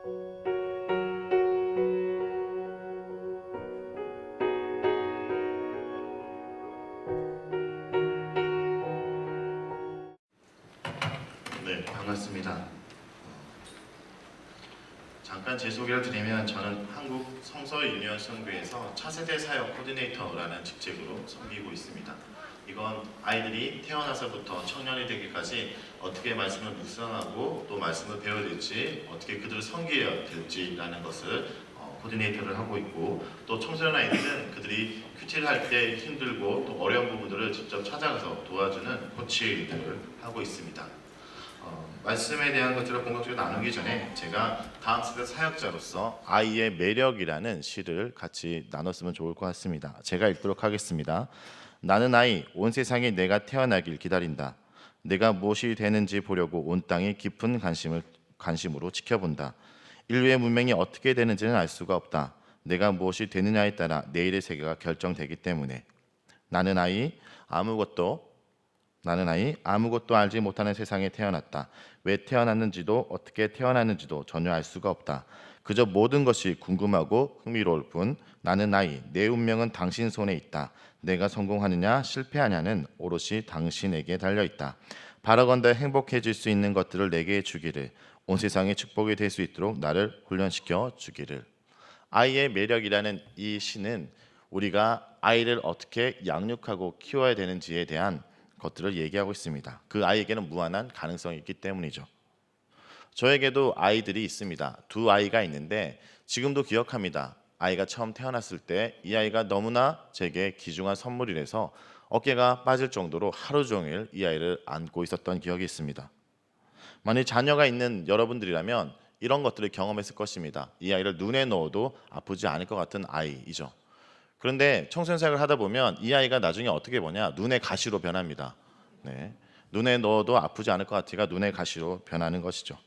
네, 반갑습니다. 잠깐 제 소개를 드리면 저는 한국 성서 유니언 선교회에서 차세대 사역 코디네이터라는 직책으로 섬기고 있습니다. 이건 아이들이 태어나서부터 청년이 되기까지 어떻게 말씀을 묵상하고 또 말씀을 배워야 될지, 어떻게 그들을 섬겨야 될지라는 것을 코디네이터를 하고 있고, 또 청소년 아이들은 그들이 큐티를 할 때 힘들고 또 어려운 부분들을 직접 찾아가서 도와주는 코치 일들을 하고 있습니다. 말씀에 대한 것들을 본격적으로 나누기 전에 제가 다음 세대 사역자로서 아이의 매력이라는 시를 같이 나눴으면 좋을 것 같습니다. 제가 읽도록 하겠습니다. 나는 아이, 온 세상에 내가 태어나길 기다린다. 내가 무엇이 되는지 보려고 온 땅이 깊은 관심으로 지켜본다. 인류의 문명이 어떻게 되는지는 알 수가 없다. 내가 무엇이 되느냐에 따라 내일의 세계가 결정되기 때문에. 나는 아이, 아무것도 알지 못하는 세상에 태어났다. 왜 태어났는지도 어떻게 태어났는지도 전혀 알 수가 없다. 그저 모든 것이 궁금하고 흥미로울 뿐. 나는 아이, 내 운명은 당신 손에 있다. 내가 성공하느냐 실패하냐는 오롯이 당신에게 달려있다. 바라건대 행복해질 수 있는 것들을 내게 주기를, 온 세상의 축복이 될 수 있도록 나를 훈련시켜 주기를. 아이의 매력이라는 이 시는 우리가 아이를 어떻게 양육하고 키워야 되는지에 대한 것들을 얘기하고 있습니다. 그 아이에게는 무한한 가능성이 있기 때문이죠. 저에게도 아이들이 있습니다. 두 아이가 있는데 지금도 기억합니다. 아이가 처음 태어났을 때 이 아이가 너무나 제게 귀중한 선물이라서 어깨가 빠질 정도로 하루 종일 이 아이를 안고 있었던 기억이 있습니다. 만약 자녀가 있는 여러분들이라면 이런 것들을 경험했을 것입니다. 이 아이를 눈에 넣어도 아프지 않을 것 같은 아이이죠. 그런데 청소년 사역을 하다 보면 이 아이가 나중에 어떻게 보냐, 눈의 가시로 변합니다. 네. 눈에 넣어도 아프지 않을 것 같으니까 눈의 가시로 변하는 것이죠.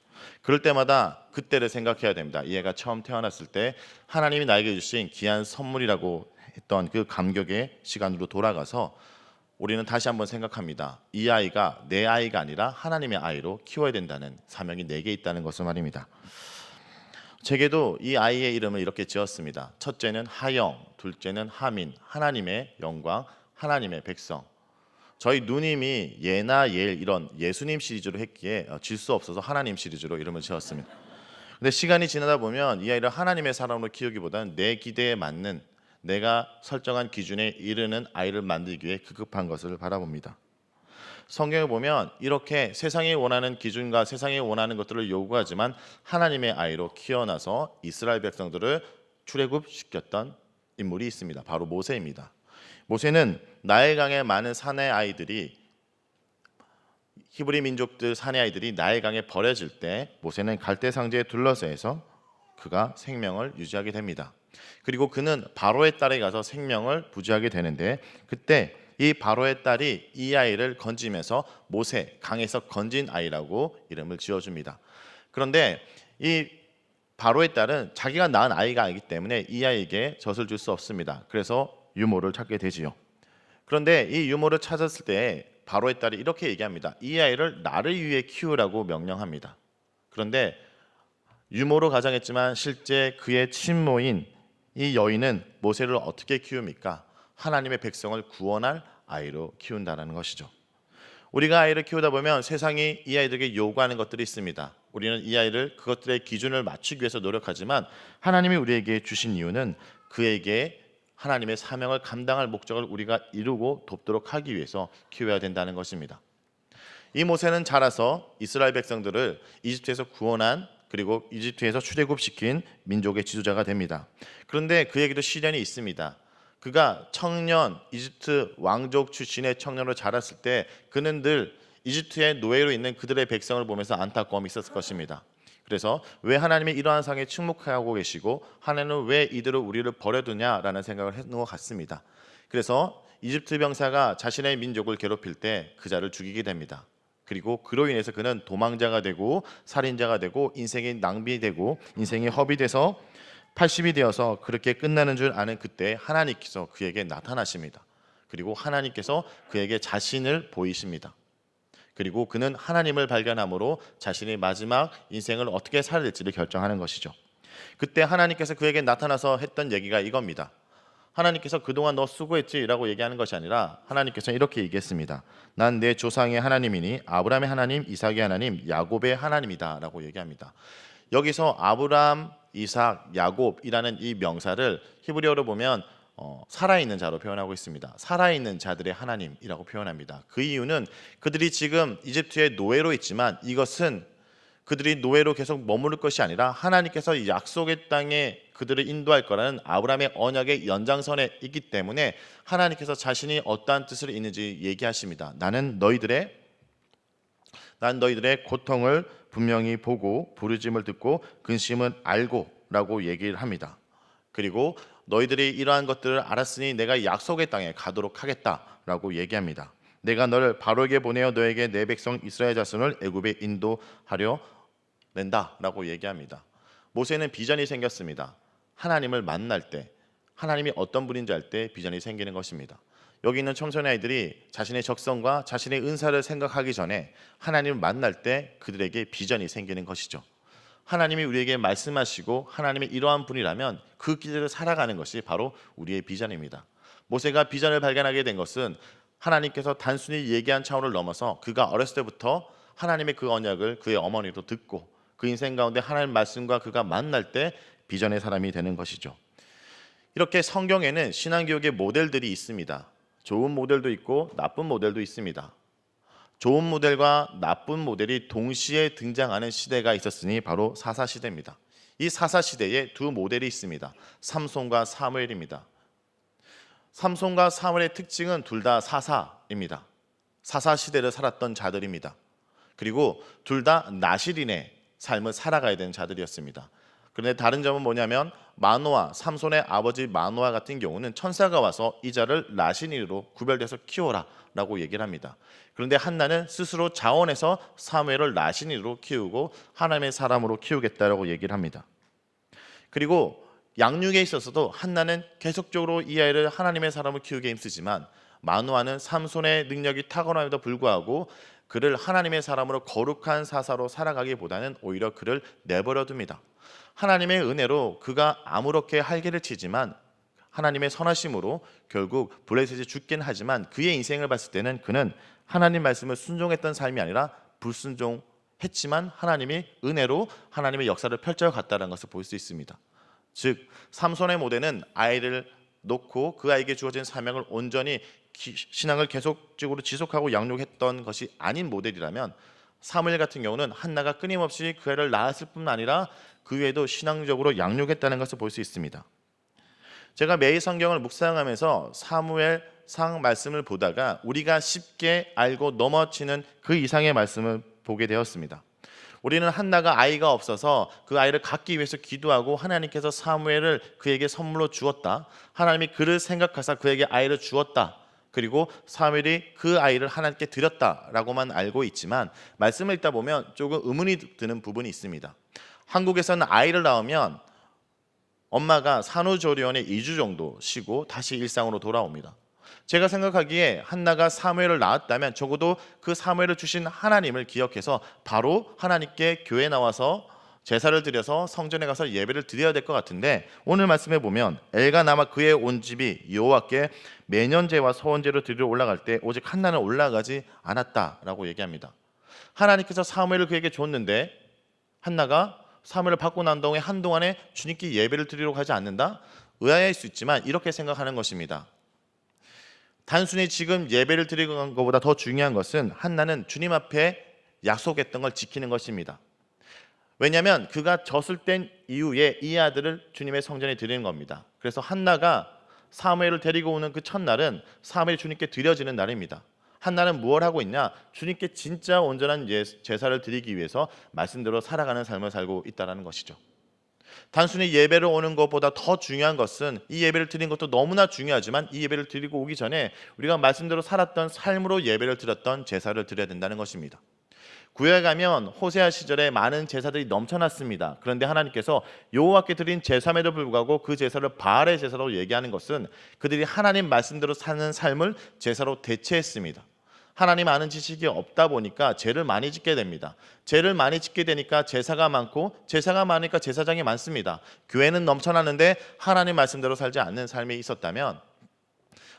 그럴 때마다 그때를 생각해야 됩니다. 이 애가 처음 태어났을 때 하나님이 나에게 주신 귀한 선물이라고 했던 그 감격의 시간으로 돌아가서 우리는 다시 한번 생각합니다. 이 아이가 내 아이가 아니라 하나님의 아이로 키워야 된다는 사명이 내게 있다는 것을 말입니다. 제게도 이 아이의 이름을 이렇게 지었습니다. 첫째는 하영, 둘째는 하민, 하나님의 영광, 하나님의 백성. 저희 누님이 예나 예일 이런 예수님 시리즈로 했기에 질 수 없어서 하나님 시리즈로 이름을 지었습니다. 근데 시간이 지나다 보면 이 아이를 하나님의 사람으로 키우기보다는 내 기대에 맞는, 내가 설정한 기준에 이르는 아이를 만들기 위해 급급한 것을 바라봅니다. 성경을 보면 이렇게 세상이 원하는 기준과 세상이 원하는 것들을 요구하지만 하나님의 아이로 키워나서 이스라엘 백성들을 출애굽시켰던 인물이 있습니다. 바로 모세입니다. 모세는 나일강의 많은 사내 아이들이, 히브리 민족들 사내 아이들이 나일강에 버려질 때 모세는 갈대 상자에 둘러싸여서 그가 생명을 유지하게 됩니다. 그리고 그는 바로의 딸에 가서 생명을 부지하게 되는데, 그때 이 바로의 딸이 이 아이를 건지면서 모세, 강에서 건진 아이라고 이름을 지어줍니다. 그런데 이 바로의 딸은 자기가 낳은 아이가 아니기 때문에 이 아이에게 젖을 줄 수 없습니다. 그래서 유모를 찾게 되지요. 그런데 이 유모를 찾았을 때 바로의 딸이 이렇게 얘기합니다. 이 아이를 나를 위해 키우라고 명령합니다. 그런데 유모로 가장했지만 실제 그의 친모인 이 여인은 모세를 어떻게 키웁니까? 하나님의 백성을 구원할 아이로 키운다는 것이죠. 우리가 아이를 키우다 보면 세상이 이 아이들에게 요구하는 것들이 있습니다. 우리는 이 아이를 그것들의 기준을 맞추기 위해서 노력하지만 하나님이 우리에게 주신 이유는 그에게 하나님의 사명을 감당할 목적을 우리가 이루고 돕도록 하기 위해서 키워야 된다는 것입니다. 이 모세는 자라서 이스라엘 백성들을 이집트에서 구원한, 그리고 이집트에서 출애굽시킨 민족의 지도자가 됩니다. 그런데 그에게도 시련이 있습니다. 그가 청년, 이집트 왕족 출신의 청년으로 자랐을 때 그는 늘 이집트의 노예로 있는 그들의 백성을 보면서 안타까움이 있었을 것입니다. 그래서 왜 하나님이 이러한 상에 침묵하고 계시고 하나님은 왜 이들을 우리를 버려두냐라는 생각을 했는 것 같습니다. 그래서 이집트 병사가 자신의 민족을 괴롭힐 때 그 자를 죽이게 됩니다. 그리고 그로 인해서 그는 도망자가 되고 살인자가 되고 인생이 낭비되고 인생이 허비돼서 80이 되어서 그렇게 끝나는 줄 아는 그때 하나님께서 그에게 나타나십니다. 그리고 하나님께서 그에게 자신을 보이십니다. 그리고 그는 하나님을 발견함으로 자신의 마지막 인생을 어떻게 살아야 될지를 결정하는 것이죠. 그때 하나님께서 그에게 나타나서 했던 얘기가 이겁니다. 하나님께서 그동안 너 수고했지라고 얘기하는 것이 아니라 하나님께서 이렇게 얘기했습니다. 난 내 조상의 하나님이니 아브라함의 하나님, 이삭의 하나님, 야곱의 하나님이다 라고 얘기합니다. 여기서 아브라함, 이삭, 야곱이라는 이 명사를 히브리어로 보면 살아있는 자로 표현하고 있습니다. 살아있는 자들의 하나님이라고 표현합니다. 그 이유는 그들이 지금 이집트의 노예로 있지만 이것은 그들이 노예로 계속 머무를 것이 아니라 하나님께서 약속의 땅에 그들을 인도할 거라는 아브라함의 언약의 연장선에 있기 때문에 하나님께서 자신이 어떠한 뜻을 있는지 얘기하십니다. 나는 너희들의 고통을 분명히 보고 부르짖음을 듣고 근심은 알고 라고 얘기를 합니다. 그리고 너희들이 이러한 것들을 알았으니 내가 약속의 땅에 가도록 하겠다라고 얘기합니다. 내가 너를 바로에게 보내어 너에게 내 백성 이스라엘 자손을 애굽에 인도하려 낸다라고 얘기합니다. 모세는 비전이 생겼습니다. 하나님을 만날 때, 하나님이 어떤 분인지 알 때 비전이 생기는 것입니다. 여기 있는 청소년 아이들이 자신의 적성과 자신의 은사를 생각하기 전에 하나님을 만날 때 그들에게 비전이 생기는 것이죠. 하나님이 우리에게 말씀하시고 하나님이 이러한 분이라면 그 길을 살아가는 것이 바로 우리의 비전입니다. 모세가 비전을 발견하게 된 것은 하나님께서 단순히 얘기한 차원을 넘어서 그가 어렸을 때부터 하나님의 그 언약을 그의 어머니도 듣고 그 인생 가운데 하나님 말씀과 그가 만날 때 비전의 사람이 되는 것이죠. 이렇게 성경에는 신앙교육의 모델들이 있습니다. 좋은 모델도 있고 나쁜 모델도 있습니다. 좋은 모델과 나쁜 모델이 동시에 등장하는 시대가 있었으니 바로 사사시대입니다. 이 사사시대에 두 모델이 있습니다. 삼손과 사무엘입니다. 삼손과 사무엘의 특징은 둘 다 사사입니다. 사사시대를 살았던 자들입니다. 그리고 둘 다 나실인의 삶을 살아가야 되는 자들이었습니다. 그런데 다른 점은 뭐냐면 마노아, 삼손의 아버지 마노아 같은 경우는 천사가 와서 이 자를 나실인으로 구별돼서 키워라 라고 얘기를 합니다. 그런데 한나는 스스로 자원해서 사무엘을 나실인으로 키우고 하나님의 사람으로 키우겠다라고 얘기를 합니다. 그리고 양육에 있어서도 한나는 계속적으로 이 아이를 하나님의 사람을 키우게 힘쓰지만 마노아는 삼손의 능력이 탁월함에도 불구하고 그를 하나님의 사람으로 거룩한 사사로 살아가기보다는 오히려 그를 내버려 둡니다. 하나님의 은혜로 그가 아무렇게 할개를 치지만 하나님의 선하심으로 결국 블레셋이 죽긴 하지만 그의 인생을 봤을 때는 그는 하나님 말씀을 순종했던 삶이 아니라 불순종했지만 하나님이 은혜로 하나님의 역사를 펼쳐갔다는 것을 볼 수 있습니다. 즉 삼손의 모델은 아이를 놓고 그 아이에게 주어진 사명을 온전히 신앙을 계속적으로 지속하고 양육했던 것이 아닌 모델이라면 사무엘 같은 경우는 한나가 끊임없이 그 아이를 낳았을 뿐 아니라 그 외에도 신앙적으로 양육했다는 것을 볼 수 있습니다. 제가 매일 성경을 묵상하면서 사무엘상 말씀을 보다가 우리가 쉽게 알고 넘어지는 그 이상의 말씀을 보게 되었습니다. 우리는 한나가 아이가 없어서 그 아이를 갖기 위해서 기도하고 하나님께서 사무엘을 그에게 선물로 주었다. 하나님이 그를 생각하사 그에게 아이를 주었다. 그리고 사무엘이 그 아이를 하나님께 드렸다라고만 알고 있지만 말씀을 읽다 보면 조금 의문이 드는 부분이 있습니다. 한국에서는 아이를 낳으면 엄마가 산후조리원에 2주 정도 쉬고 다시 일상으로 돌아옵니다. 제가 생각하기에 한나가 사무엘을 낳았다면 적어도 그 사무엘을 주신 하나님을 기억해서 바로 하나님께 교회에 나와서 제사를 드려서 성전에 가서 예배를 드려야 될 것 같은데 오늘 말씀에 보면 엘가나와 그의 온 집이 여호와께 매년제와 서원제를 드리러 올라갈 때 오직 한나는 올라가지 않았다라고 얘기합니다. 하나님께서 사무엘을 그에게 줬는데 한나가 사무엘을 받고 난 동안에 한동안에 주님께 예배를 드리러 가지 않는다? 의아할 수 있지만 이렇게 생각하는 것입니다. 단순히 지금 예배를 드리는 것보다 더 중요한 것은 한나는 주님 앞에 약속했던 걸 지키는 것입니다. 왜냐하면 그가 젖을 뗀 이후에 이 아들을 주님의 성전에 드리는 겁니다. 그래서 한나가 사무엘을 데리고 오는 그 첫날은 사무엘이 주님께 드려지는 날입니다. 한나는 무엇을 하고 있냐? 주님께 진짜 온전한 제사를 드리기 위해서 말씀대로 살아가는 삶을 살고 있다는 것이죠. 단순히 예배를 오는 것보다 더 중요한 것은 이 예배를 드리는 것도 너무나 중요하지만 이 예배를 드리고 오기 전에 우리가 말씀대로 살았던 삶으로 예배를 드렸던 제사를 드려야 된다는 것입니다. 구약에 가면 호세아 시절에 많은 제사들이 넘쳐났습니다. 그런데 하나님께서 여호와께 드린 제사에도 불구하고 그 제사를 바알의 제사로 얘기하는 것은 그들이 하나님 말씀대로 사는 삶을 제사로 대체했습니다. 하나님 아는 지식이 없다 보니까 죄를 많이 짓게 됩니다. 죄를 많이 짓게 되니까 제사가 많고 제사가 많으니까 제사장이 많습니다. 교회는 넘쳐나는데 하나님 말씀대로 살지 않는 삶이 있었다면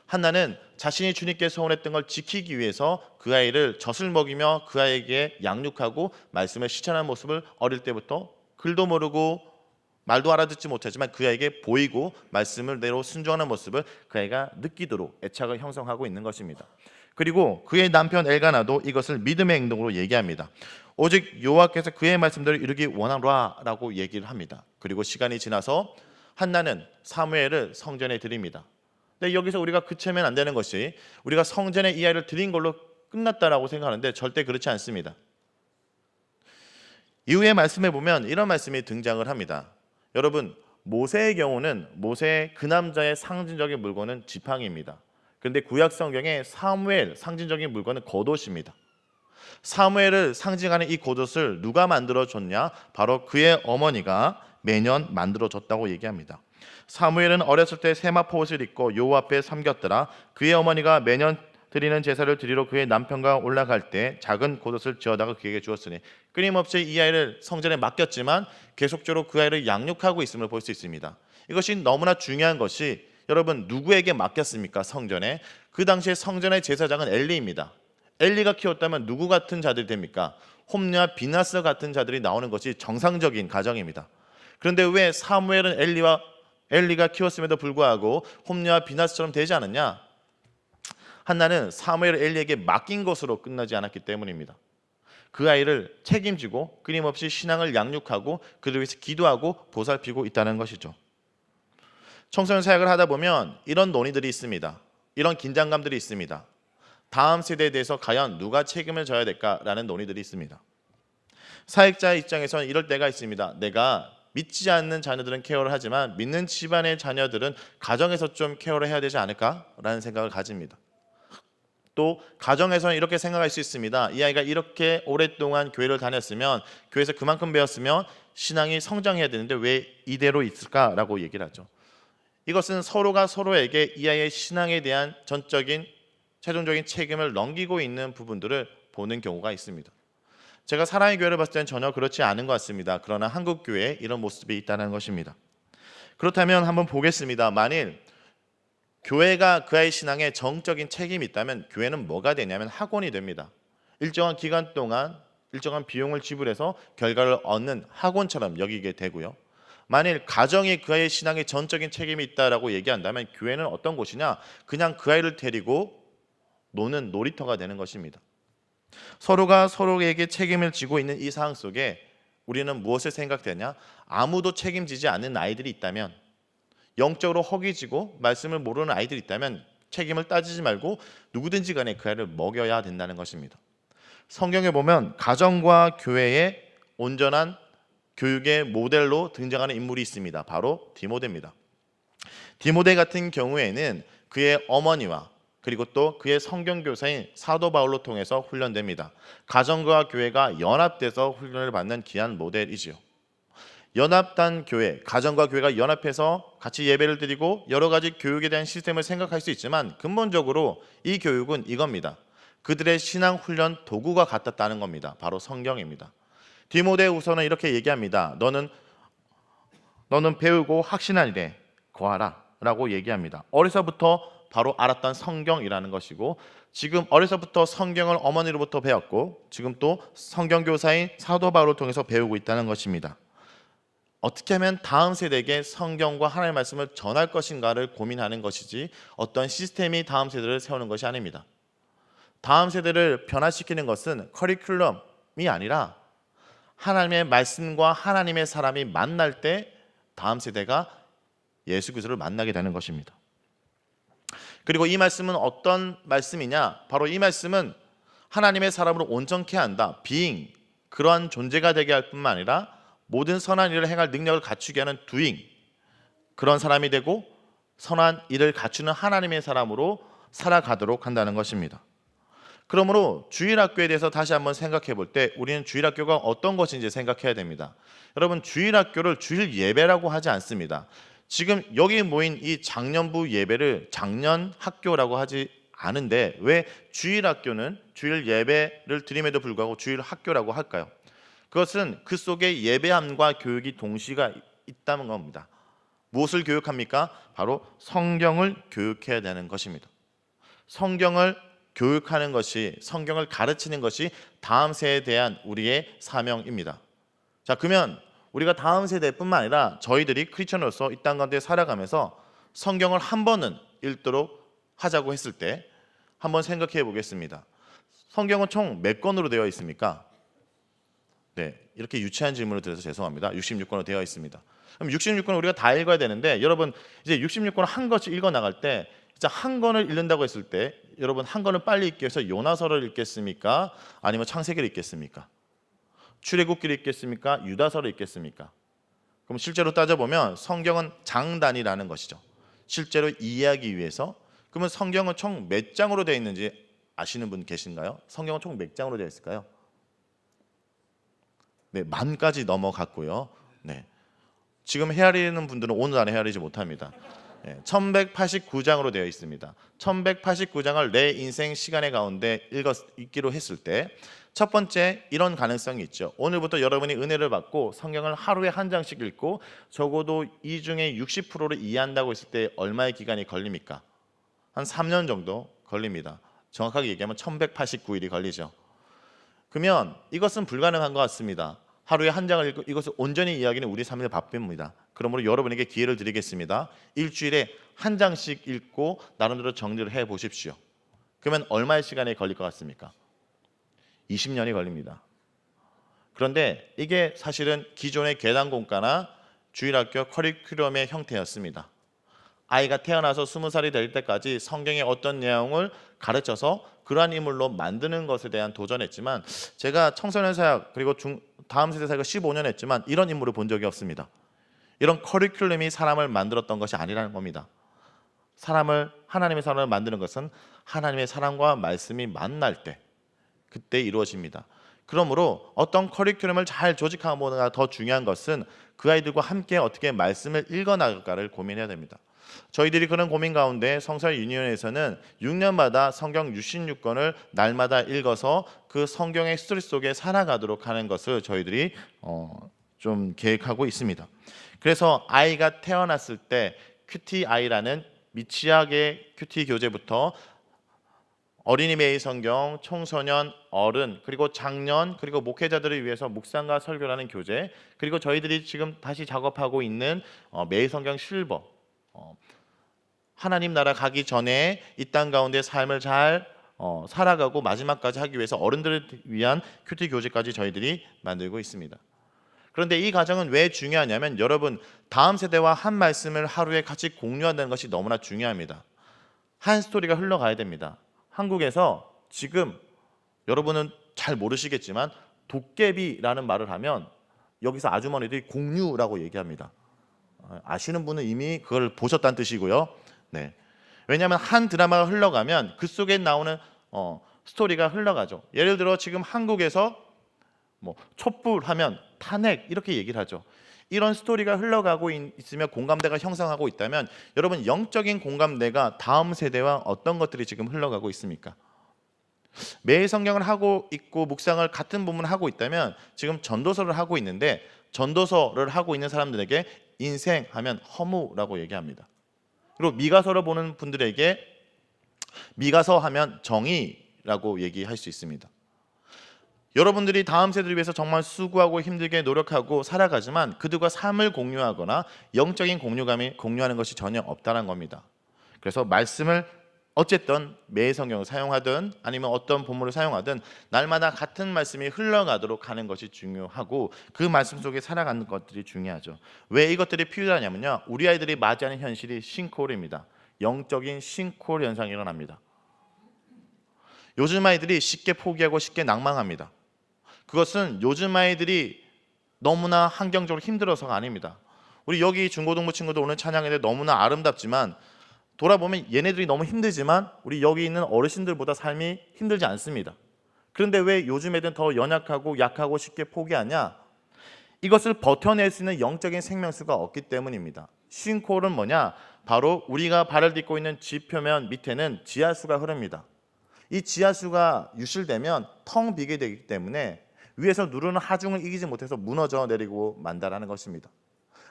한나는 자신이 주님께 소원했던 걸 지키기 위해서 그 아이를 젖을 먹이며 그 아이에게 양육하고 말씀을 실천하는 모습을 어릴 때부터 글도 모르고 말도 알아듣지 못하지만 그 아이에게 보이고 말씀을 대로 순종하는 모습을 그 아이가 느끼도록 애착을 형성하고 있는 것입니다. 그리고 그의 남편 엘가나도 이것을 믿음의 행동으로 얘기합니다. 오직 여호와께서 그의 말씀대로 이루기 원하노라라고 얘기를 합니다. 그리고 시간이 지나서 한나는 사무엘을 성전에 드립니다. 근데 여기서 우리가 그치면 안 되는 것이 우리가 성전에 이 아이를 드린 걸로 끝났다라고 생각하는데 절대 그렇지 않습니다. 이후의 말씀에 보면 이런 말씀이 등장을 합니다. 여러분, 모세의 경우는 모세의 그 남자의 상징적인 물건은 지팡이입니다. 그런데 구약 성경에 사무엘 상징적인 물건은 겉옷입니다. 사무엘을 상징하는 이 겉옷을 누가 만들어줬냐? 바로 그의 어머니가 매년 만들어줬다고 얘기합니다. 사무엘은 어렸을 때 세마포 옷을 입고 여호와 앞에 섬겼더라. 그의 어머니가 매년 드리는 제사를 드리러 그의 남편과 올라갈 때 작은 겉옷을 지어다가 그에게 주었으니, 끊임없이 이 아이를 성전에 맡겼지만 계속적으로 그 아이를 양육하고 있음을 볼 수 있습니다. 이것이 너무나 중요한 것이 여러분, 누구에게 맡겼습니까? 성전에. 그 당시에 성전의 제사장은 엘리입니다. 엘리가 키웠다면 누구 같은 자들이 됩니까? 홈리와 비나스 같은 자들이 나오는 것이 정상적인 가정입니다. 그런데 왜 사무엘은 엘리가 키웠음에도 불구하고 홈리와 비나스처럼 되지 않았냐? 한나는 사무엘 엘리에게 맡긴 것으로 끝나지 않았기 때문입니다. 그 아이를 책임지고 끊임없이 신앙을 양육하고 그를 위해서 기도하고 보살피고 있다는 것이죠. 청소년 사역을 하다 보면 이런 논의들이 있습니다. 이런 긴장감들이 있습니다. 다음 세대에 대해서 과연 누가 책임을 져야 될까라는 논의들이 있습니다. 사역자의 입장에서는 이럴 때가 있습니다. 내가 믿지 않는 자녀들은 케어를 하지만 믿는 집안의 자녀들은 가정에서 좀 케어를 해야 되지 않을까라는 생각을 가집니다. 또 가정에서는 이렇게 생각할 수 있습니다. 이 아이가 이렇게 오랫동안 교회를 다녔으면, 교회에서 그만큼 배웠으면 신앙이 성장해야 되는데 왜 이대로 있을까라고 얘기를 하죠. 이것은 서로가 서로에게 이 아이의 신앙에 대한 전적인 최종적인 책임을 넘기고 있는 부분들을 보는 경우가 있습니다. 제가 사랑의 교회를 봤을 때는 전혀 그렇지 않은 것 같습니다. 그러나 한국 교회에 이런 모습이 있다는 것입니다. 그렇다면 한번 보겠습니다. 만일 교회가 그 아이 신앙에 정적인 책임이 있다면 교회는 뭐가 되냐면 학원이 됩니다. 일정한 기간 동안 일정한 비용을 지불해서 결과를 얻는 학원처럼 여기게 되고요. 만일 가정이 그 아이의 신앙에 전적인 책임이 있다라고 얘기한다면 교회는 어떤 곳이냐? 그냥 그 아이를 데리고 노는 놀이터가 되는 것입니다. 서로가 서로에게 책임을 지고 있는 이 상황 속에 우리는 무엇을 생각되냐? 아무도 책임지지 않는 아이들이 있다면, 영적으로 허기지고 말씀을 모르는 아이들이 있다면 책임을 따지지 말고 누구든지 간에 그 아이를 먹여야 된다는 것입니다. 성경에 보면 가정과 교회의 온전한 교육의 모델로 등장하는 인물이 있습니다. 바로 디모데입니다. 디모데 같은 경우에는 그의 어머니와 그리고 또 그의 성경교사인 사도 바울로 통해서 훈련됩니다. 가정과 교회가 연합돼서 훈련을 받는 귀한 모델이지요. 연합단 교회, 가정과 교회가 연합해서 같이 예배를 드리고 여러 가지 교육에 대한 시스템을 생각할 수 있지만 근본적으로 이 교육은 이겁니다. 그들의 신앙 훈련 도구가 같았다는 겁니다. 바로 성경입니다. 디모데후서는 이렇게 얘기합니다. 너는 배우고 확신한 일에 거하라 라고 얘기합니다. 어려서부터 바로 알았던 성경이라는 것이고, 지금 어려서부터 성경을 어머니로부터 배웠고 지금 또 성경교사인 사도 바울을 통해서 배우고 있다는 것입니다. 어떻게 하면 다음 세대에게 성경과 하나님의 말씀을 전할 것인가를 고민하는 것이지 어떤 시스템이 다음 세대를 세우는 것이 아닙니다. 다음 세대를 변화시키는 것은 커리큘럼이 아니라 하나님의 말씀과 하나님의 사람이 만날 때 다음 세대가 예수 그리스도를 만나게 되는 것입니다. 그리고 이 말씀은 어떤 말씀이냐? 바로 이 말씀은 하나님의 사람으로 온전케 한다. being, 그러한 존재가 되게 할 뿐만 아니라 모든 선한 일을 행할 능력을 갖추게 하는 doing, 그런 사람이 되고 선한 일을 갖추는 하나님의 사람으로 살아가도록 한다는 것입니다. 그러므로 주일학교에 대해서 다시 한번 생각해 볼 때 우리는 주일학교가 어떤 것인지 생각해야 됩니다. 여러분, 주일학교를 주일 예배라고 하지 않습니다. 지금 여기 모인 이 장년부 예배를 장년학교라고 하지 아는데 왜 주일 학교는 주일 예배를 드림에도 불구하고 주일 학교라고 할까요? 그것은 그 속에 예배함과 교육이 동시가 있다는 겁니다. 무엇을 교육합니까? 바로 성경을 교육해야 되는 것입니다. 성경을 교육하는 것이, 성경을 가르치는 것이 다음 세대에 대한 우리의 사명입니다. 자, 그러면 우리가 다음 세대뿐만 아니라 저희들이 크리스천으로서 이 땅 가운데 살아가면서 성경을 한 번은 읽도록 하자고 했을 때 한번 생각해 보겠습니다. 성경은 총 몇 권으로 되어 있습니까? 네, 이렇게 유치한 질문을 드려서 죄송합니다. 66권으로 되어 있습니다. 그럼 66권을 우리가 다 읽어야 되는데, 여러분 이제 66권을 한 권씩 읽어 나갈 때 진짜 한 권을 읽는다고 했을 때 여러분 한 권을 빨리 읽기 위해서 요나서를 읽겠습니까? 아니면 창세기를 읽겠습니까? 출애굽기를 읽겠습니까? 유다서를 읽겠습니까? 그럼 실제로 따져보면 성경은 장단이라는 것이죠. 실제로 이해하기 위해서. 그러면 성경은 총 몇 장으로 되어 있는지 아시는 분 계신가요? 성경은 총 몇 장으로 되어 있을까요? 네, 10,000까지 넘어갔고요. 네, 지금 헤아리는 분들은 오늘 안에 헤아리지 못합니다. 1189장으로 되어 있습니다. 1189장을 내 인생 시간의 가운데 읽기로 했을 때 첫 번째, 이런 가능성이 있죠. 오늘부터 여러분이 은혜를 받고 성경을 하루에 한 장씩 읽고 적어도 이 중에 60%를 이해한다고 했을 때 얼마의 기간이 걸립니까? 한 3년 정도 걸립니다. 정확하게 얘기하면 1189일이 걸리죠. 그러면 이것은 불가능한 것 같습니다. 하루에 한 장을 읽고 이것을 온전히 이해하기는 우리 삶의 바쁩니다. 그러므로 여러분에게 기회를 드리겠습니다. 일주일에 한 장씩 읽고 나름대로 정리를 해 보십시오. 그러면 얼마의 시간이 걸릴 것 같습니까? 20년이 걸립니다. 그런데 이게 사실은 기존의 계단공과나 주일학교 커리큘럼의 형태였습니다. 아이가 태어나서 20살이 될 때까지 성경의 어떤 내용을 가르쳐서 그러한 인물로 만드는 것에 대한 도전했지만, 제가 청소년 사역 그리고 다음 세대 사역을 15년 했지만 이런 인물을 본 적이 없습니다. 이런 커리큘럼이 사람을 만들었던 것이 아니라는 겁니다. 하나님의 사람을 만드는 것은 하나님의 사람과 말씀이 만날 때, 그때 이루어집니다. 그러므로 어떤 커리큘럼을 잘 조직하는 것보다 더 중요한 것은 그 아이들과 함께 어떻게 말씀을 읽어나갈까를 고민해야 됩니다. 저희들이 그런 고민 가운데 성서 유니온에서는 6년마다 성경 66권을 날마다 읽어서 그 성경의 스토리 속에 살아가도록 하는 것을 저희들이 좀 계획하고 있습니다. 그래서 아이가 태어났을 때 QTI라는 미취학의 QT 교재부터 어린이 매일 성경, 청소년, 어른, 그리고 장년, 그리고 목회자들을 위해서 묵상과 설교라는 교재, 그리고 저희들이 지금 다시 작업하고 있는 매일 성경 실버, 하나님 나라 가기 전에 이 땅 가운데 삶을 잘 살아가고 마지막까지 하기 위해서 어른들을 위한 큐티 교재까지 저희들이 만들고 있습니다. 그런데 이 과정은 왜 중요하냐면, 여러분 다음 세대와 한 말씀을 하루에 같이 공유한다는 것이 너무나 중요합니다. 한 스토리가 흘러가야 됩니다. 한국에서 지금 여러분은 잘 모르시겠지만 도깨비라는 말을 하면 여기서 아주머니들이 공유라고 얘기합니다. 아시는 분은 이미 그걸 보셨다는 뜻이고요. 네. 왜냐하면 한 드라마가 흘러가면 그 속에 나오는 스토리가 흘러가죠. 예를 들어 지금 한국에서 촛불하면 탄핵 이렇게 얘기를 하죠. 이런 스토리가 흘러가고 있으며 공감대가 형성하고 있다면, 여러분 영적인 공감대가 다음 세대와 어떤 것들이 지금 흘러가고 있습니까? 매일 성경을 하고 있고 묵상을 같은 부분을 하고 있다면 지금 전도서를 하고 있는데, 전도서를 하고 있는 사람들에게 인생하면 허무라고 얘기합니다. 그리고 미가서를 보는 분들에게 미가서 하면 정의라고 얘기할 수 있습니다. 여러분들이 다음 세대를 위해서 정말 수고하고 힘들게 노력하고 살아가지만 그들과 삶을 공유하거나 영적인 공유하는 것이 전혀 없다는 겁니다. 그래서 말씀을 어쨌든 매일 성경을 사용하든 아니면 어떤 본문을 사용하든 날마다 같은 말씀이 흘러가도록 하는 것이 중요하고, 그 말씀 속에 살아가는 것들이 중요하죠. 왜 이것들이 필요하냐면요, 우리 아이들이 맞이하는 현실이 싱크홀입니다. 영적인 싱크홀 현상이 일어납니다. 요즘 아이들이 쉽게 포기하고 쉽게 낭망합니다. 그것은 요즘 아이들이 너무나 환경적으로 힘들어서가 아닙니다. 우리 여기 중고등부 친구들 오늘 찬양인데 너무나 아름답지만 돌아보면 얘네들이 너무 힘들지만 우리 여기 있는 어르신들보다 삶이 힘들지 않습니다. 그런데 왜 요즘 애들은 더 연약하고 약하고 쉽게 포기하냐? 이것을 버텨낼 수 있는 영적인 생명수가 없기 때문입니다. 싱크홀은 뭐냐? 바로 우리가 발을 딛고 있는 지 표면 밑에는 지하수가 흐릅니다. 이 지하수가 유실되면 텅 비게 되기 때문에 위에서 누르는 하중을 이기지 못해서 무너져 내리고 만다라는 것입니다.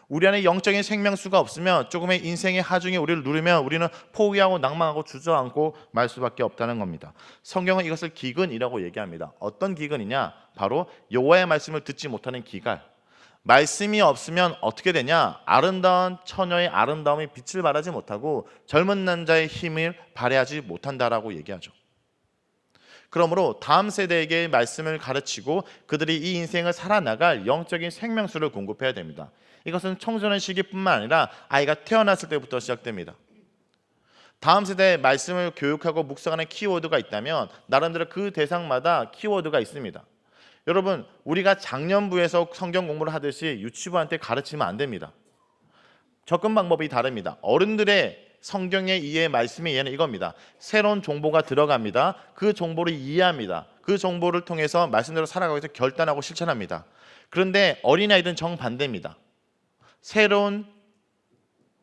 우리 안에 영적인 생명수가 없으면 조금의 인생의 하중이 우리를 누르면 우리는 포기하고 낭망하고 주저앉고 말 수밖에 없다는 겁니다. 성경은 이것을 기근이라고 얘기합니다. 어떤 기근이냐? 바로 여호와의 말씀을 듣지 못하는 기갈. 말씀이 없으면 어떻게 되냐? 아름다운 처녀의 아름다움이 빛을 발하지 못하고 젊은 남자의 힘을 발휘하지 못한다라고 얘기하죠. 그러므로 다음 세대에게 말씀을 가르치고 그들이 이 인생을 살아나갈 영적인 생명수를 공급해야 됩니다. 이것은 청소년 시기뿐만 아니라 아이가 태어났을 때부터 시작됩니다. 다음 세대에 말씀을 교육하고 묵상하는 키워드가 있다면 나름대로 그 대상마다 키워드가 있습니다. 여러분, 우리가 작년부에서 성경 공부를 하듯이 유치부한테 가르치면 안 됩니다. 접근 방법이 다릅니다. 어른들의 성경의 이해, 말씀의 이해는 이겁니다. 새로운 정보가 들어갑니다. 그 정보를 이해합니다. 그 정보를 통해서 말씀대로 살아가기 위해서 결단하고 실천합니다. 그런데 어린아이들은 정반대입니다. 새로운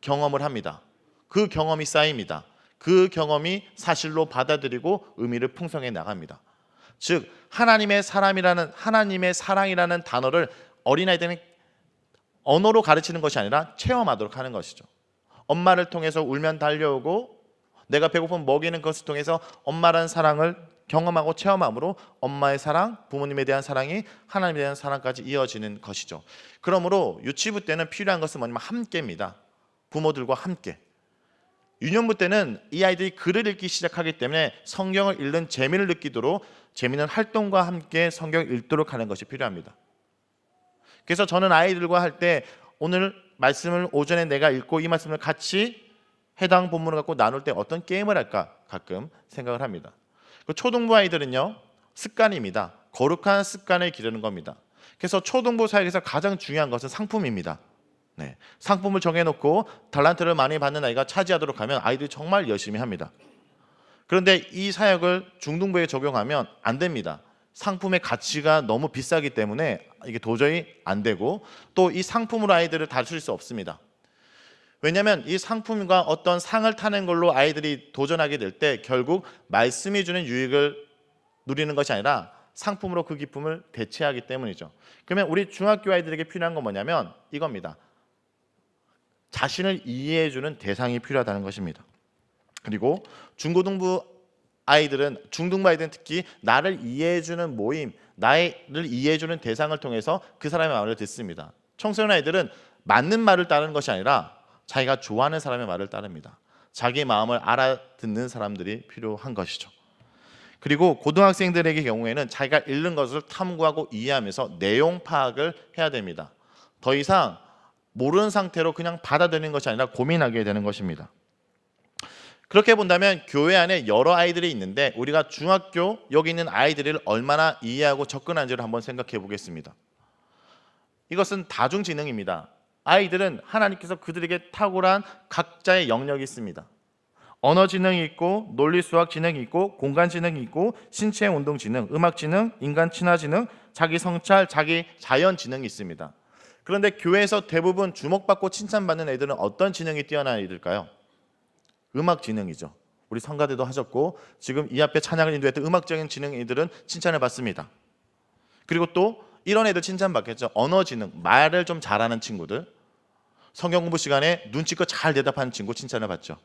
경험을 합니다. 그 경험이 쌓입니다. 그 경험이 사실로 받아들이고 의미를 풍성해 나갑니다. 즉 하나님의 사랑이라는 단어를 어린아이들은 언어로 가르치는 것이 아니라 체험하도록 하는 것이죠. 엄마를 통해서 울면 달려오고 내가 배고프면 먹이는 것을 통해서 엄마라는 사랑을 경험하고 체험함으로 엄마의 사랑, 부모님에 대한 사랑이 하나님에 대한 사랑까지 이어지는 것이죠. 그러므로 유치부 때는 필요한 것은 뭐냐면 함께입니다. 부모들과 함께. 유년부 때는 이 아이들이 글을 읽기 시작하기 때문에 성경을 읽는 재미를 느끼도록 재미있는 활동과 함께 성경을 읽도록 하는 것이 필요합니다. 그래서 저는 아이들과 할 때 오늘 말씀을 오전에 내가 읽고 이 말씀을 같이 해당 본문을 갖고 나눌 때 어떤 게임을 할까 가끔 생각을 합니다. 초등부 아이들은요, 습관입니다. 거룩한 습관을 기르는 겁니다. 그래서 초등부 사역에서 가장 중요한 것은 상품입니다. 네, 상품을 정해놓고 달란트를 많이 받는 아이가 차지하도록 하면 아이들이 정말 열심히 합니다. 그런데 이 사역을 중등부에 적용하면 안 됩니다. 상품의 가치가 너무 비싸기 때문에 이게 도저히 안 되고 또 이 상품으로 아이들을 다룰 수 없습니다. 왜냐하면 이 상품과 어떤 상을 타는 걸로 아이들이 도전하게 될 때 결국 말씀이 주는 유익을 누리는 것이 아니라 상품으로 그 기쁨을 대체하기 때문이죠. 그러면 우리 중학교 아이들에게 필요한 건 뭐냐면 이겁니다. 자신을 이해해주는 대상이 필요하다는 것입니다. 그리고 중고등부 아이들은, 중등부 아이들은 특히 나를 이해해주는 모임, 나를 이해해주는 대상을 통해서 그 사람의 말을 듣습니다. 청소년 아이들은 맞는 말을 따르는 것이 아니라 자기가 좋아하는 사람의 말을 따릅니다. 자기 마음을 알아듣는 사람들이 필요한 것이죠. 그리고 고등학생들에게 경우에는 자기가 읽는 것을 탐구하고 이해하면서 내용 파악을 해야 됩니다. 더 이상 모르는 상태로 그냥 받아들이는 것이 아니라 고민하게 되는 것입니다. 그렇게 본다면 교회 안에 여러 아이들이 있는데 우리가 중학교 여기 있는 아이들을 얼마나 이해하고 접근하는지를 한번 생각해 보겠습니다. 이것은 다중지능입니다. 아이들은 하나님께서 그들에게 탁월한 각자의 영역이 있습니다. 언어지능이 있고 논리수학지능이 있고 공간지능이 있고 신체운동지능, 음악지능, 인간친화지능, 자기성찰, 자기자연지능이 있습니다. 그런데 교회에서 대부분 주목받고 칭찬받는 애들은 어떤 지능이 뛰어난 애들일까요? 음악지능이죠. 우리 성가대도 하셨고 지금 이 앞에 찬양을 인도했던 음악적인 지능 애들은 칭찬을 받습니다. 그리고 또 이런 애들 칭찬받겠죠. 언어지능, 말을 좀 잘하는 친구들, 성경 공부 시간에 눈치껏 잘 대답하는 친구 칭찬을 받죠.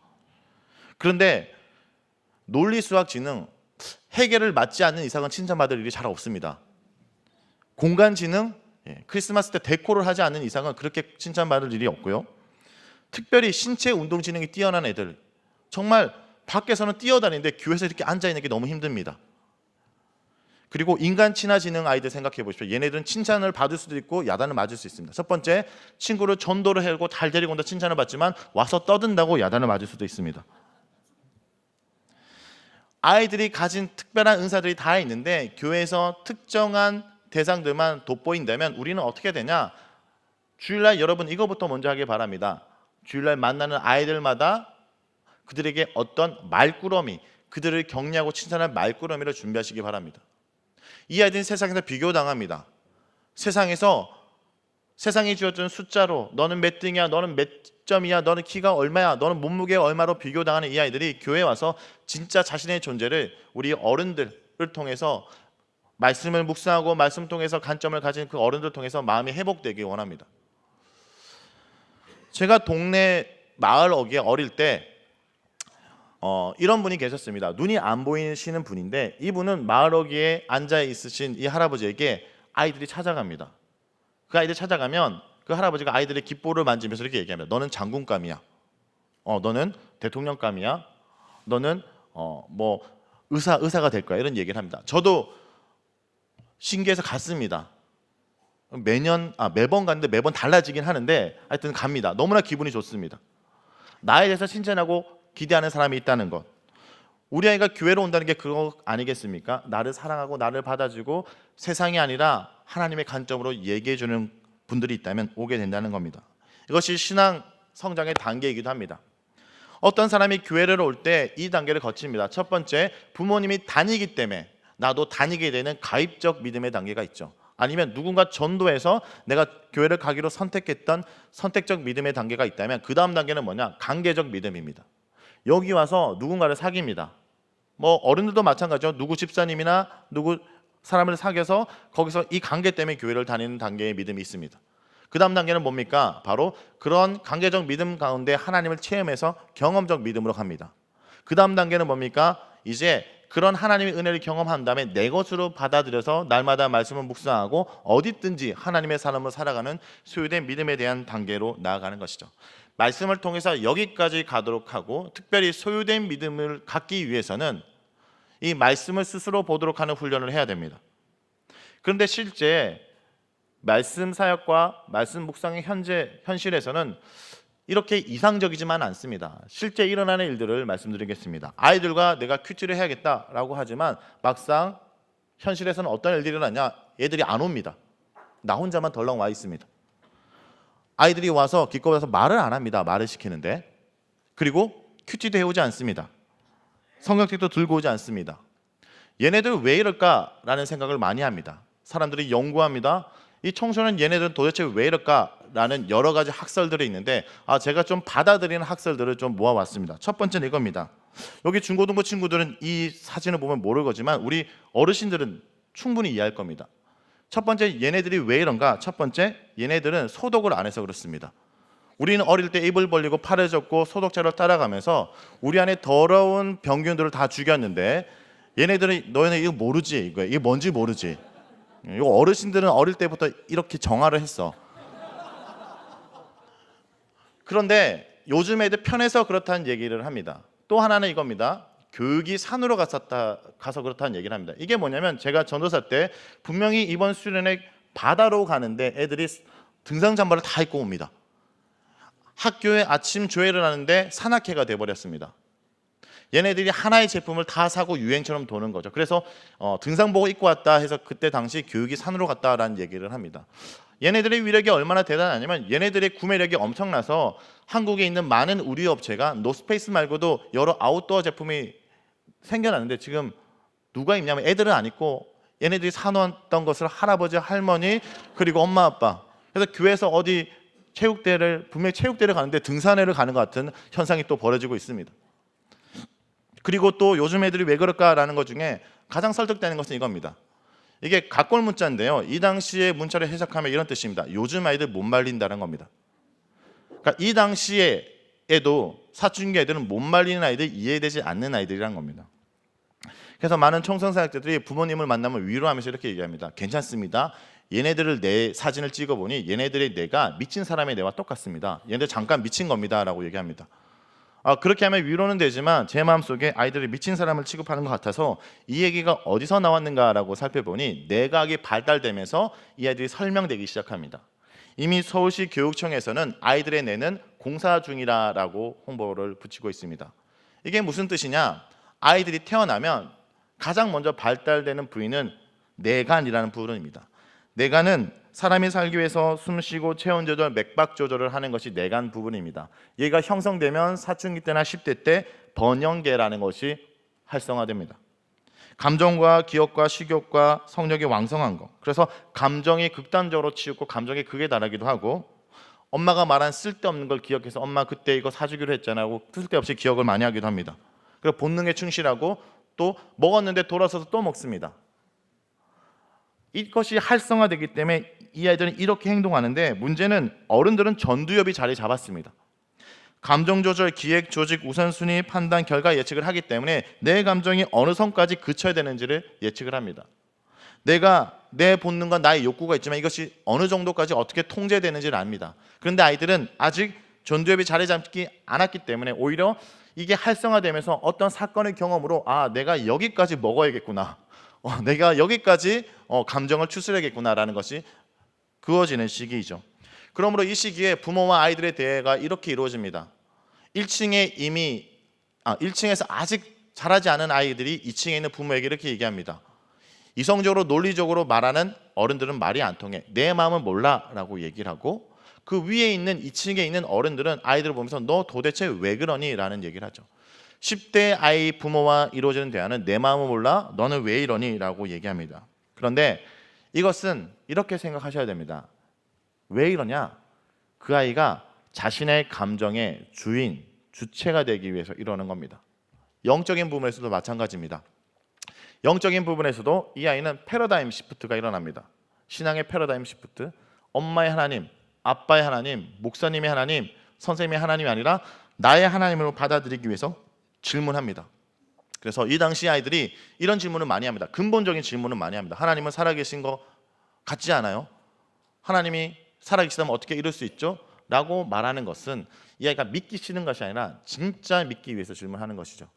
그런데 논리수학지능, 해결을 맞지 않는 이상은 칭찬받을 일이 잘 없습니다. 공간지능, 크리스마스 때 데코를 하지 않는 이상은 그렇게 칭찬받을 일이 없고요. 특별히 신체운동지능이 뛰어난 애들, 정말 밖에서는 뛰어다니는데 교회에서 이렇게 앉아있는 게 너무 힘듭니다. 그리고 인간 친화지능 아이들 생각해 보십시오. 얘네들은 칭찬을 받을 수도 있고 야단을 맞을 수 있습니다. 첫 번째, 친구를 전도를 하고 잘 데리고 온다 칭찬을 받지만 와서 떠든다고 야단을 맞을 수도 있습니다. 아이들이 가진 특별한 은사들이 다 있는데 교회에서 특정한 대상들만 돋보인다면 우리는 어떻게 되냐? 주일날 여러분 이거부터 먼저 하길 바랍니다. 주일날 만나는 아이들마다 그들에게 어떤 말꾸러미, 그들을 격려하고 칭찬할 말꾸러미를 준비하시기 바랍니다. 이 아이들은 세상에서 비교당합니다. 세상에서 세상이 주어준 숫자로 너는 몇 등이야, 너는 몇 점이야, 너는 키가 얼마야, 너는 몸무게가 얼마로 비교당하는 이 아이들이 교회에 와서 진짜 자신의 존재를 우리 어른들을 통해서 말씀을 묵상하고 말씀 통해서 관점을 가진 그 어른들을 통해서 마음이 회복되기 원합니다. 제가 동네 마을 어귀에 어릴 때 이런 분이 계셨습니다. 눈이 안 보이시는 분인데 이분은 마을 어귀에 앉아 있으신 이 할아버지에게 아이들이 찾아갑니다. 그 아이들 찾아가면 그 할아버지가 아이들의 깃볼을 만지면서 이렇게 얘기합니다. 너는 장군감이야. 너는 대통령감이야. 너는 뭐 의사가 될 거야. 이런 얘기를 합니다. 저도 신기해서 갔습니다. 매번 갔는데 매번 달라지긴 하는데 하여튼 갑니다. 너무나 기분이 좋습니다. 나에 대해서 칭찬하고 기대하는 사람이 있다는 것. 우리 아이가 교회로 온다는 게 그거 아니겠습니까? 나를 사랑하고 나를 받아주고 세상이 아니라 하나님의 관점으로 얘기해 주는 분들이 있다면 오게 된다는 겁니다. 이것이 신앙 성장의 단계이기도 합니다. 어떤 사람이 교회를 올 때 이 단계를 거칩니다. 첫 번째, 부모님이 다니기 때문에 나도 다니게 되는 가입적 믿음의 단계가 있죠. 아니면 누군가 전도해서 내가 교회를 가기로 선택했던 선택적 믿음의 단계가 있다면 그 다음 단계는 뭐냐? 관계적 믿음입니다. 여기 와서 누군가를 사귀입니다. 뭐 어른들도 마찬가지죠. 누구 집사님이나 누구 사람을 사귀어서 거기서 이 관계 때문에 교회를 다니는 단계의 믿음이 있습니다. 그 다음 단계는 뭡니까? 바로 그런 관계적 믿음 가운데 하나님을 체험해서 경험적 믿음으로 갑니다. 그 다음 단계는 뭡니까? 이제 그런 하나님의 은혜를 경험한 다음에 내 것으로 받아들여서 날마다 말씀을 묵상하고 어디든지 하나님의 삶을 살아가는 소유된 믿음에 대한 단계로 나아가는 것이죠. 말씀을 통해서 여기까지 가도록 하고 특별히 소유된 믿음을 갖기 위해서는 이 말씀을 스스로 보도록 하는 훈련을 해야 됩니다. 그런데 실제 말씀 사역과 말씀 묵상의 현실에서는 이렇게 이상적이지만 않습니다. 실제 일어나는 일들을 말씀드리겠습니다. 아이들과 내가 큐티를 해야겠다라고 하지만 막상 현실에서는 어떤 일들이 일어나냐? 애들이 안 옵니다. 나 혼자만 덜렁 와 있습니다. 아이들이 와서 기껏 와서 말을 안 합니다. 말을 시키는데. 그리고 큐티도 해오지 않습니다. 성경책도 들고 오지 않습니다. 얘네들 왜 이럴까라는 생각을 많이 합니다. 사람들이 연구합니다. 이 청소년 얘네들은 도대체 왜 이럴까라는 여러 가지 학설들이 있는데 제가 좀 받아들이는 학설들을 좀 모아왔습니다. 첫 번째는 이겁니다. 여기 중고등부 친구들은 이 사진을 보면 모를 거지만 우리 어르신들은 충분히 이해할 겁니다. 첫 번째, 얘네들이 왜 이런가? 첫 번째, 얘네들은 소독을 안 해서 그렇습니다. 우리는 어릴 때 입을 벌리고 팔을 젓고 소독제를 따라가면서 우리 안에 더러운 병균들을 다 죽였는데 얘네들은 너희는 이거 모르지? 이게 뭔지 모르지? 이거 어르신들은 어릴 때부터 이렇게 정화를 했어. 그런데 요즘 애들 편해서 그렇다는 얘기를 합니다. 또 하나는 이겁니다. 교육이 산으로 가서 그렇다는 얘기를 합니다. 이게 뭐냐면 제가 전도사 때 분명히 이번 수련회 바다로 가는데 애들이 등산 잠바를 다 입고 옵니다. 학교에 아침 조회를 하는데 산악회가 돼버렸습니다. 얘네들이 하나의 제품을 다 사고 유행처럼 도는 거죠. 그래서 등산복을 입고 왔다 해서 그때 당시 교육이 산으로 갔다라는 얘기를 합니다. 얘네들의 위력이 얼마나 대단하냐면 얘네들의 구매력이 엄청나서 한국에 있는 많은 우리 업체가 노스페이스 말고도 여러 아웃도어 제품이 생겨났는데 지금 누가 입냐면 애들은 안 입고 얘네들이 사놓았던 것을 할아버지, 할머니 그리고 엄마, 아빠. 그래서 교회에서 어디 분명히 체육대를 가는데 등산회를 가는 것 같은 현상이 또 벌어지고 있습니다. 그리고 또 요즘 애들이 왜 그럴까라는 것 중에 가장 설득되는 것은 이겁니다. 이게 각골 문자인데요. 이 당시의 문자를 해석하면 이런 뜻입니다. 요즘 아이들 못 말린다는 겁니다. 그러니까 이 당시에도 사춘기 애들은 못 말리는 아이들, 이해되지 않는 아이들이란 겁니다. 그래서 많은 청소년 사역자들이 부모님을 만나면 위로하면서 이렇게 얘기합니다. 괜찮습니다. 얘네들을 내 사진을 찍어보니 얘네들의 뇌가 미친 사람의 뇌와 똑같습니다. 얘네들 잠깐 미친 겁니다 라고 얘기합니다. 그렇게 하면 위로는 되지만 제 마음속에 아이들이 미친 사람을 취급하는 것 같아서 이 얘기가 어디서 나왔는가라고 살펴보니 내각이 발달되면서 이 아이들이 설명되기 시작합니다. 이미 서울시 교육청에서는 아이들의 뇌는 공사 중이라고 홍보를 붙이고 있습니다. 이게 무슨 뜻이냐? 아이들이 태어나면 가장 먼저 발달되는 부위는 뇌간이라는 부분입니다. 뇌간은 사람이 살기 위해서 숨쉬고 체온 조절, 맥박 조절을 하는 것이 뇌간 부분입니다. 얘가 형성되면 사춘기 때나 10대 때 번영계라는 것이 활성화됩니다. 감정과 기억과 식욕과 성욕이 왕성한 거. 그래서 감정이 극단적으로 치우고 감정이 극에 달하기도 하고, 엄마가 말한 쓸데없는 걸 기억해서 엄마 그때 이거 사주기로 했잖아 하고 쓸데없이 기억을 많이 하기도 합니다. 그리고 본능에 충실하고 또 먹었는데 돌아서서 또 먹습니다. 이것이 활성화되기 때문에 이 아이들은 이렇게 행동하는데, 문제는 어른들은 전두엽이 자리 잡았습니다. 감정 조절, 기획, 조직, 우선순위, 판단, 결과 예측을 하기 때문에 내 감정이 어느 선까지 그쳐야 되는지를 예측을 합니다. 내가 내 본능과 나의 욕구가 있지만 이것이 어느 정도까지 어떻게 통제되는지를 압니다. 그런데 아이들은 아직 전두엽이 자리 잡지 않았기 때문에 오히려 이게 활성화되면서 어떤 사건의 경험으로 내가 여기까지 먹어야겠구나, 내가 여기까지 감정을 추스려야겠구나라는 것이 그어지는 시기이죠. 그러므로 이 시기에 부모와 아이들의 대화가 이렇게 이루어집니다. 1층에서 아직 자라지 않은 아이들이 2층에 있는 부모에게 이렇게 얘기합니다. 이성적으로 논리적으로 말하는 어른들은 말이 안 통해. 내 마음은 몰라 라고 얘기를 하고, 그 위에 있는 2층에 있는 어른들은 아이들을 보면서 너 도대체 왜 그러니? 라는 얘기를 하죠. 10대 아이 부모와 이루어지는 대화는 내 마음은 몰라? 너는 왜 이러니? 라고 얘기합니다. 그런데 이것은 이렇게 생각하셔야 됩니다. 왜 이러냐? 그 아이가 자신의 감정의 주인, 주체가 되기 위해서 이러는 겁니다. 영적인 부분에서도 마찬가지입니다. 영적인 부분에서도 이 아이는 패러다임 시프트가 일어납니다. 신앙의 패러다임 시프트. 엄마의 하나님, 아빠의 하나님, 목사님의 하나님, 선생님의 하나님이 아니라 나의 하나님으로 받아들이기 위해서 질문합니다. 그래서 이 당시 아이들이 이런 질문을 많이 합니다. 근본적인 질문을 많이 합니다. 하나님은 살아계신 거 같지 않아요? 하나님이 살아계시다면 어떻게 이럴 수 있죠? 라고 말하는 것은 이 아이가 믿기 싫은 것이 아니라 진짜 믿기 위해서 질문하는 것이죠.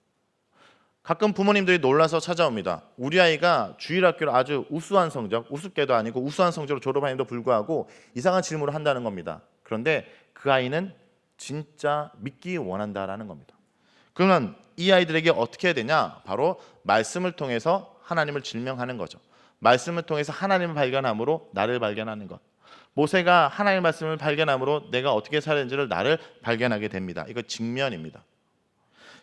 가끔 부모님들이 놀라서 찾아옵니다. 우리 아이가 주일학교를 아주 우수한 성적, 우습게도 아니고 우수한 성적으로 졸업하는데도 불구하고 이상한 질문을 한다는 겁니다. 그런데 그 아이는 진짜 믿기 원한다라는 겁니다. 그러면 이 아이들에게 어떻게 해야 되냐? 바로 말씀을 통해서 하나님을 질명하는 거죠. 말씀을 통해서 하나님을 발견함으로 나를 발견하는 것. 모세가 하나님의 말씀을 발견함으로 내가 어떻게 살아야 되는지를 나를 발견하게 됩니다. 이거 직면입니다.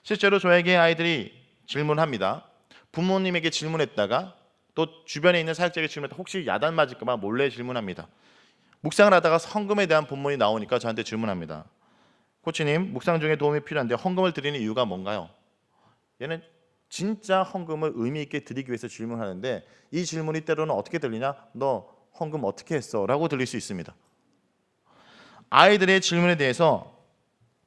실제로 저에게 아이들이 질문합니다. 부모님에게 질문했다가 또 주변에 있는 사역자에게 질문했다가 혹시 야단 맞을까 봐 몰래 질문합니다. 묵상을 하다가 헌금에 대한 본문이 나오니까 저한테 질문합니다. 코치님, 묵상 중에 도움이 필요한데 헌금을 드리는 이유가 뭔가요? 얘는 진짜 헌금을 의미 있게 드리기 위해서 질문하는데 이 질문이 때로는 어떻게 들리냐? 너 헌금 어떻게 했어? 라고 들릴 수 있습니다. 아이들의 질문에 대해서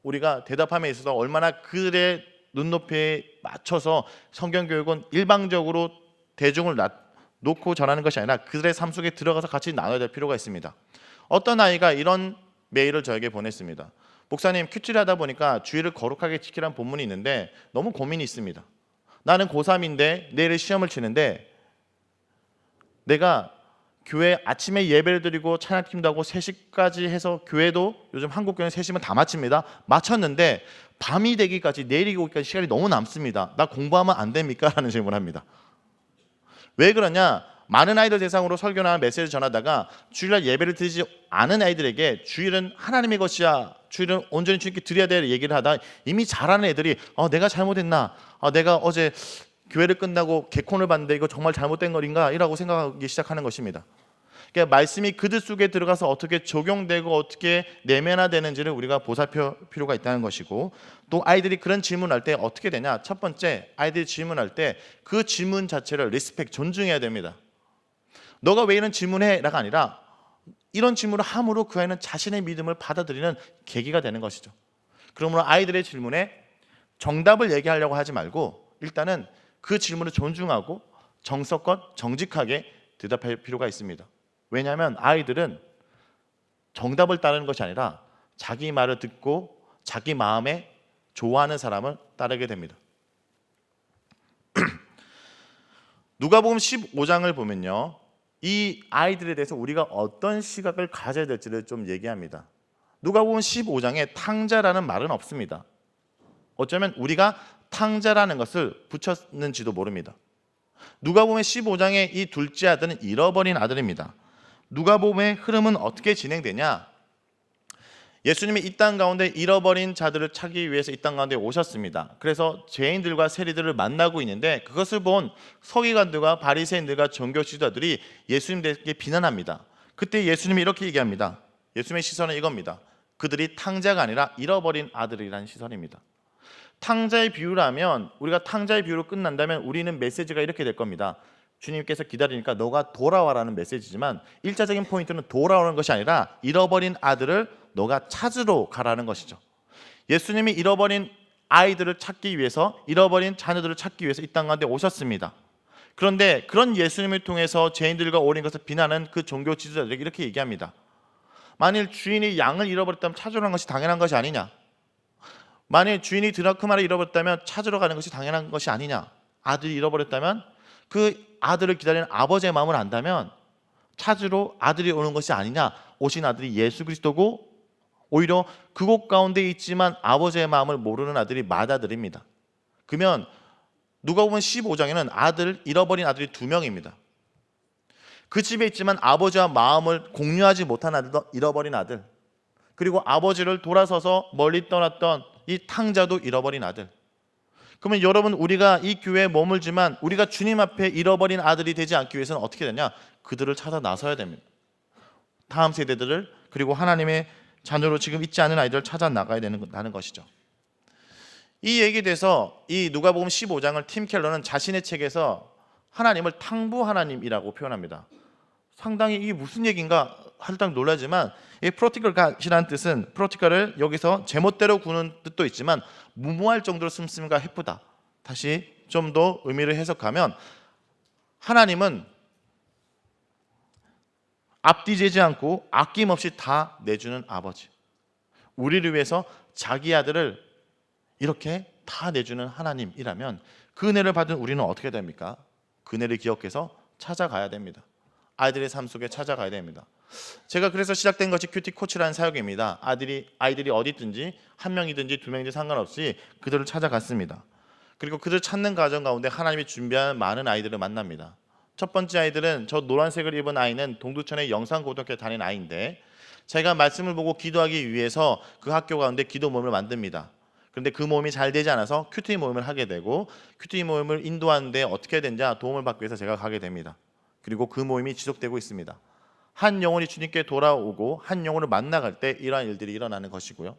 우리가 대답함에 있어서 얼마나 그들의 눈높이에 맞춰서 성경교육은 일방적으로 대중을 놓고 전하는 것이 아니라 그들의 삶 속에 들어가서 같이 나눠야 될 필요가 있습니다. 어떤 아이가 이런 메일을 저에게 보냈습니다. 목사님, 큐티를 하다 보니까 주일을 거룩하게 지키라는 본문이 있는데 너무 고민이 있습니다. 나는 고3인데 내일 시험을 치는데 내가 교회 아침에 예배를 드리고 찬양팀도 하고 3시까지 해서 교회도 요즘 한국교회는 3시면 다 마칩니다. 마쳤는데 밤이 되기까지 내일이 오기까지 시간이 너무 남습니다. 나 공부하면 안 됩니까? 라는 질문을 합니다. 왜 그러냐? 많은 아이들 대상으로 설교나 메시지를 전하다가 주일날 예배를 드리지 않은 아이들에게 주일은 하나님의 것이야, 주일은 온전히 주님께 드려야 될 얘기를 하다 이미 잘하는 애들이 내가 잘못했나? 내가 어제 교회를 끝나고 개콘을 봤는데 이거 정말 잘못된 거인가? 이라고 생각하기 시작하는 것입니다. 그러니까 말씀이 그들 속에 들어가서 어떻게 적용되고 어떻게 내면화되는지를 우리가 보살펴 필요가 있다는 것이고, 또 아이들이 그런 질문할 때 어떻게 되냐? 첫 번째, 아이들이 질문할 때 그 질문 자체를 리스펙, 존중해야 됩니다. 너가 왜 이런 질문해? 라가 아니라 이런 질문을 함으로 그 아이는 자신의 믿음을 받아들이는 계기가 되는 것이죠. 그러므로 아이들의 질문에 정답을 얘기하려고 하지 말고 일단은 그 질문을 존중하고 정석껏 정직하게 대답할 필요가 있습니다. 왜냐하면 아이들은 정답을 따르는 것이 아니라 자기 말을 듣고 자기 마음에 좋아하는 사람을 따르게 됩니다. 누가복음 15장을 보면요, 이 아이들에 대해서 우리가 어떤 시각을 가져야 될지를 좀 얘기합니다. 누가복음 15장에 탕자라는 말은 없습니다. 어쩌면 우리가 탕자라는 것을 붙였는지도 모릅니다. 누가복음 15장의 이 둘째 아들은 잃어버린 아들입니다. 누가복음의 흐름은 어떻게 진행되냐? 예수님이 이 땅 가운데 잃어버린 자들을 찾기 위해서 이 땅 가운데 오셨습니다. 그래서 죄인들과 세리들을 만나고 있는데 그것을 본 서기관들과 바리새인들과 종교 지도자들이 예수님께 비난합니다. 그때 예수님이 이렇게 얘기합니다. 예수님의 시선은 이겁니다. 그들이 탕자가 아니라 잃어버린 아들이라는 시선입니다. 탕자의 비유라면, 우리가 탕자의 비유로 끝난다면 우리는 메시지가 이렇게 될 겁니다. 주님께서 기다리니까 너가 돌아와라는 메시지지만 1차적인 포인트는 돌아오는 것이 아니라 잃어버린 아들을 너가 찾으러 가라는 것이죠. 예수님이 잃어버린 아이들을 찾기 위해서, 잃어버린 자녀들을 찾기 위해서 이 땅 가운데 오셨습니다. 그런데 그런 예수님을 통해서 죄인들과 어린 것을 비난하는 그 종교 지도자들에게 이렇게 얘기합니다. 만일 주인이 양을 잃어버렸다면 찾으러 가는 것이 당연한 것이 아니냐? 만일 주인이 드라크마를 잃어버렸다면 찾으러 가는 것이 당연한 것이 아니냐? 아들이 잃어버렸다면 그 아들을 기다리는 아버지의 마음을 안다면 찾으러 아들이 오는 것이 아니냐? 오신 아들이 예수 그리스도고 오히려 그곳 가운데 있지만 아버지의 마음을 모르는 아들이 맏아들입니다. 그러면 누가복음 15장에는 아들, 잃어버린 아들이 2명입니다. 그 집에 있지만 아버지와 마음을 공유하지 못한 아들도 잃어버린 아들, 그리고 아버지를 돌아서서 멀리 떠났던 이 탕자도 잃어버린 아들. 그러면 여러분, 우리가 이 교회에 머물지만 우리가 주님 앞에 잃어버린 아들이 되지 않기 위해서는 어떻게 되냐? 그들을 찾아 나서야 됩니다. 다음 세대들을, 그리고 하나님의 자녀로 지금 있지 않은 아이들을 찾아 나가야 되는 것이죠. 이 얘기에 대해서 이 누가복음 15장을 팀 켈러는 자신의 책에서 하나님을 탕부 하나님이라고 표현합니다. 상당히 이게 무슨 얘기인가 할당 놀라지만, 이 프로티컬 갓이라는 뜻은, 프로티컬을 여기서 제멋대로 구는 뜻도 있지만 무모할 정도로 씀씀이가 해프다. 다시 좀 더 의미를 해석하면 하나님은 앞뒤재지 않고 아낌없이 다 내주는 아버지, 우리를 위해서 자기 아들을 이렇게 다 내주는 하나님이라면 그 은혜를 받은 우리는 어떻게 됩니까? 그 은혜를 기억해서 찾아가야 됩니다. 아이들의 삶 속에 찾아가야 됩니다. 제가 그래서 시작된 것이 큐티 코치라는 사역입니다. 아이들이 어디 있든지, 한 명이든지 두 명이든지 상관없이 그들을 찾아갔습니다. 그리고 그들 찾는 과정 가운데 하나님이 준비한 많은 아이들을 만납니다. 첫 번째 아이들은, 저 노란색을 입은 아이는 동두천의 영산고등학교에 다니는 아이인데, 제가 말씀을 보고 기도하기 위해서 그 학교 가운데 기도 모임을 만듭니다. 그런데 그 모임이 잘 되지 않아서 큐티 모임을 하게 되고, 큐티 모임을 인도하는데 어떻게 되는지 도움을 받기 위해서 제가 가게 됩니다. 그리고 그 모임이 지속되고 있습니다. 한 영혼이 주님께 돌아오고 한 영혼을 만나갈 때 이러한 일들이 일어나는 것이고요.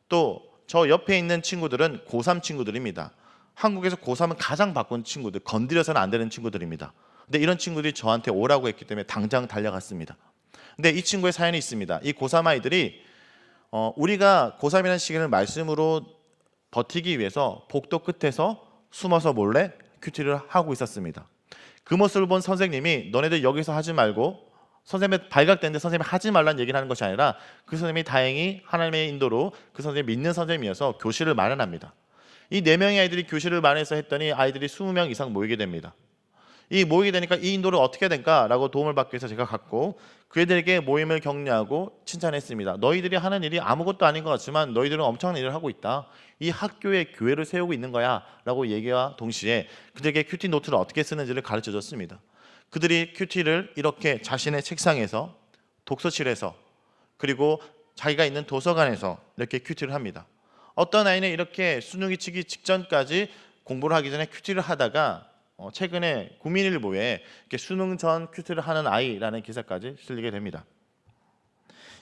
또 저 옆에 있는 친구들은 고3 친구들입니다. 한국에서 고3은 가장 바쁜 친구들, 건드려서는 안 되는 친구들입니다. 근데 이런 친구들이 저한테 오라고 했기 때문에 당장 달려갔습니다. 근데 이 친구의 사연이 있습니다. 이 고3 아이들이 우리가 고3이라는 시기를 말씀으로 버티기 위해서 복도 끝에서 숨어서 몰래 큐티를 하고 있었습니다. 그 모습을 본 선생님이 너네들 여기서 하지 말고, 선생님이 발각되는데 선생님이 하지 말라는 얘기를 하는 것이 아니라 그 선생님이 다행히 하나님의 인도로 그 선생님이 믿는 선생님이어서 교실을 마련합니다. 이 4명의 아이들이 교실을 마련해서 했더니 아이들이 20명 이상 모이게 됩니다. 이 모이게 되니까 이 인도를 어떻게 될까라고 도움을 받기 위해서 제가 갔고 그 애들에게 모임을 격려하고 칭찬했습니다. 너희들이 하는 일이 아무것도 아닌 것 같지만 너희들은 엄청난 일을 하고 있다. 이 학교에 교회를 세우고 있는 거야 라고 얘기와 동시에 그들에게 큐티 노트를 어떻게 쓰는지를 가르쳐줬습니다. 그들이 큐티를 이렇게 자신의 책상에서, 독서실에서, 그리고 자기가 있는 도서관에서 이렇게 큐티를 합니다. 어떤 아이는 이렇게 수능이 치기 직전까지 공부를 하기 전에 큐티를 하다가 최근에 국민일보에 이렇게 수능 전 큐티를 하는 아이라는 기사까지 실리게 됩니다.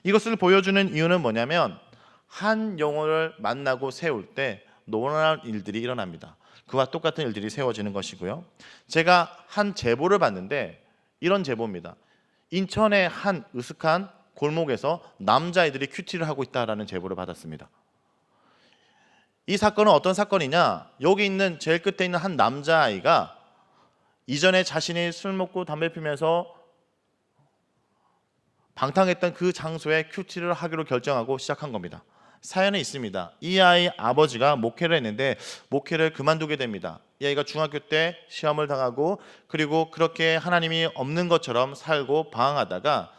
이것을 보여주는 이유는 뭐냐면 한 영혼을 만나고 세울 때 놀라운 일들이 일어납니다. 그와 똑같은 일들이 세워지는 것이고요. 제가 한 제보를 봤는데 이런 제보입니다. 인천의 한 으슥한 골목에서 남자아이들이 큐티를 하고 있다는 제보를 받았습니다. 이 사건은 어떤 사건이냐? 여기 있는 제일 끝에 있는 한 남자아이가 이전에 자신이 술 먹고 담배 피면서 방탕했던 그 장소에 큐티를 하기로 결정하고 시작한 겁니다. 사연이 있습니다. 이 아이 아버지가 목회를 했는데 목회를 그만두게 됩니다. 이 아이가 중학교 때 시험을 당하고 그리고 그렇게 하나님이 없는 것처럼 살고 방황하다가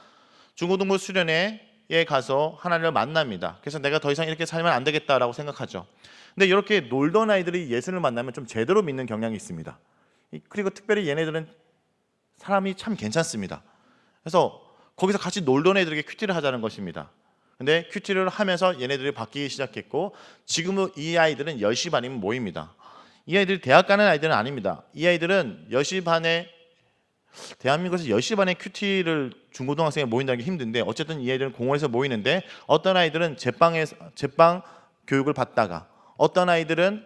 중고등부 수련회에 가서 하나님을 만납니다. 그래서 내가 더 이상 이렇게 살면 안 되겠다라고 생각하죠. 근데 이렇게 놀던 아이들이 예수를 만나면 좀 제대로 믿는 경향이 있습니다. 그리고 특별히 얘네들은 사람이 참 괜찮습니다. 그래서 거기서 같이 놀던 애들에게 큐티를 하자는 것입니다. 근데 큐티를 하면서 얘네들이 바뀌기 시작했고 지금은 이 아이들은 10시 반이면 모입니다. 이 아이들이 대학 가는 아이들은 아닙니다. 이 아이들은 10시 반에 대한민국에서 10시 반에 큐티를 중고등학생이 모인다는 게 힘든데 어쨌든 이 아이들은 공원에서 모이는데 어떤 아이들은 제빵 교육을 받다가 어떤 아이들은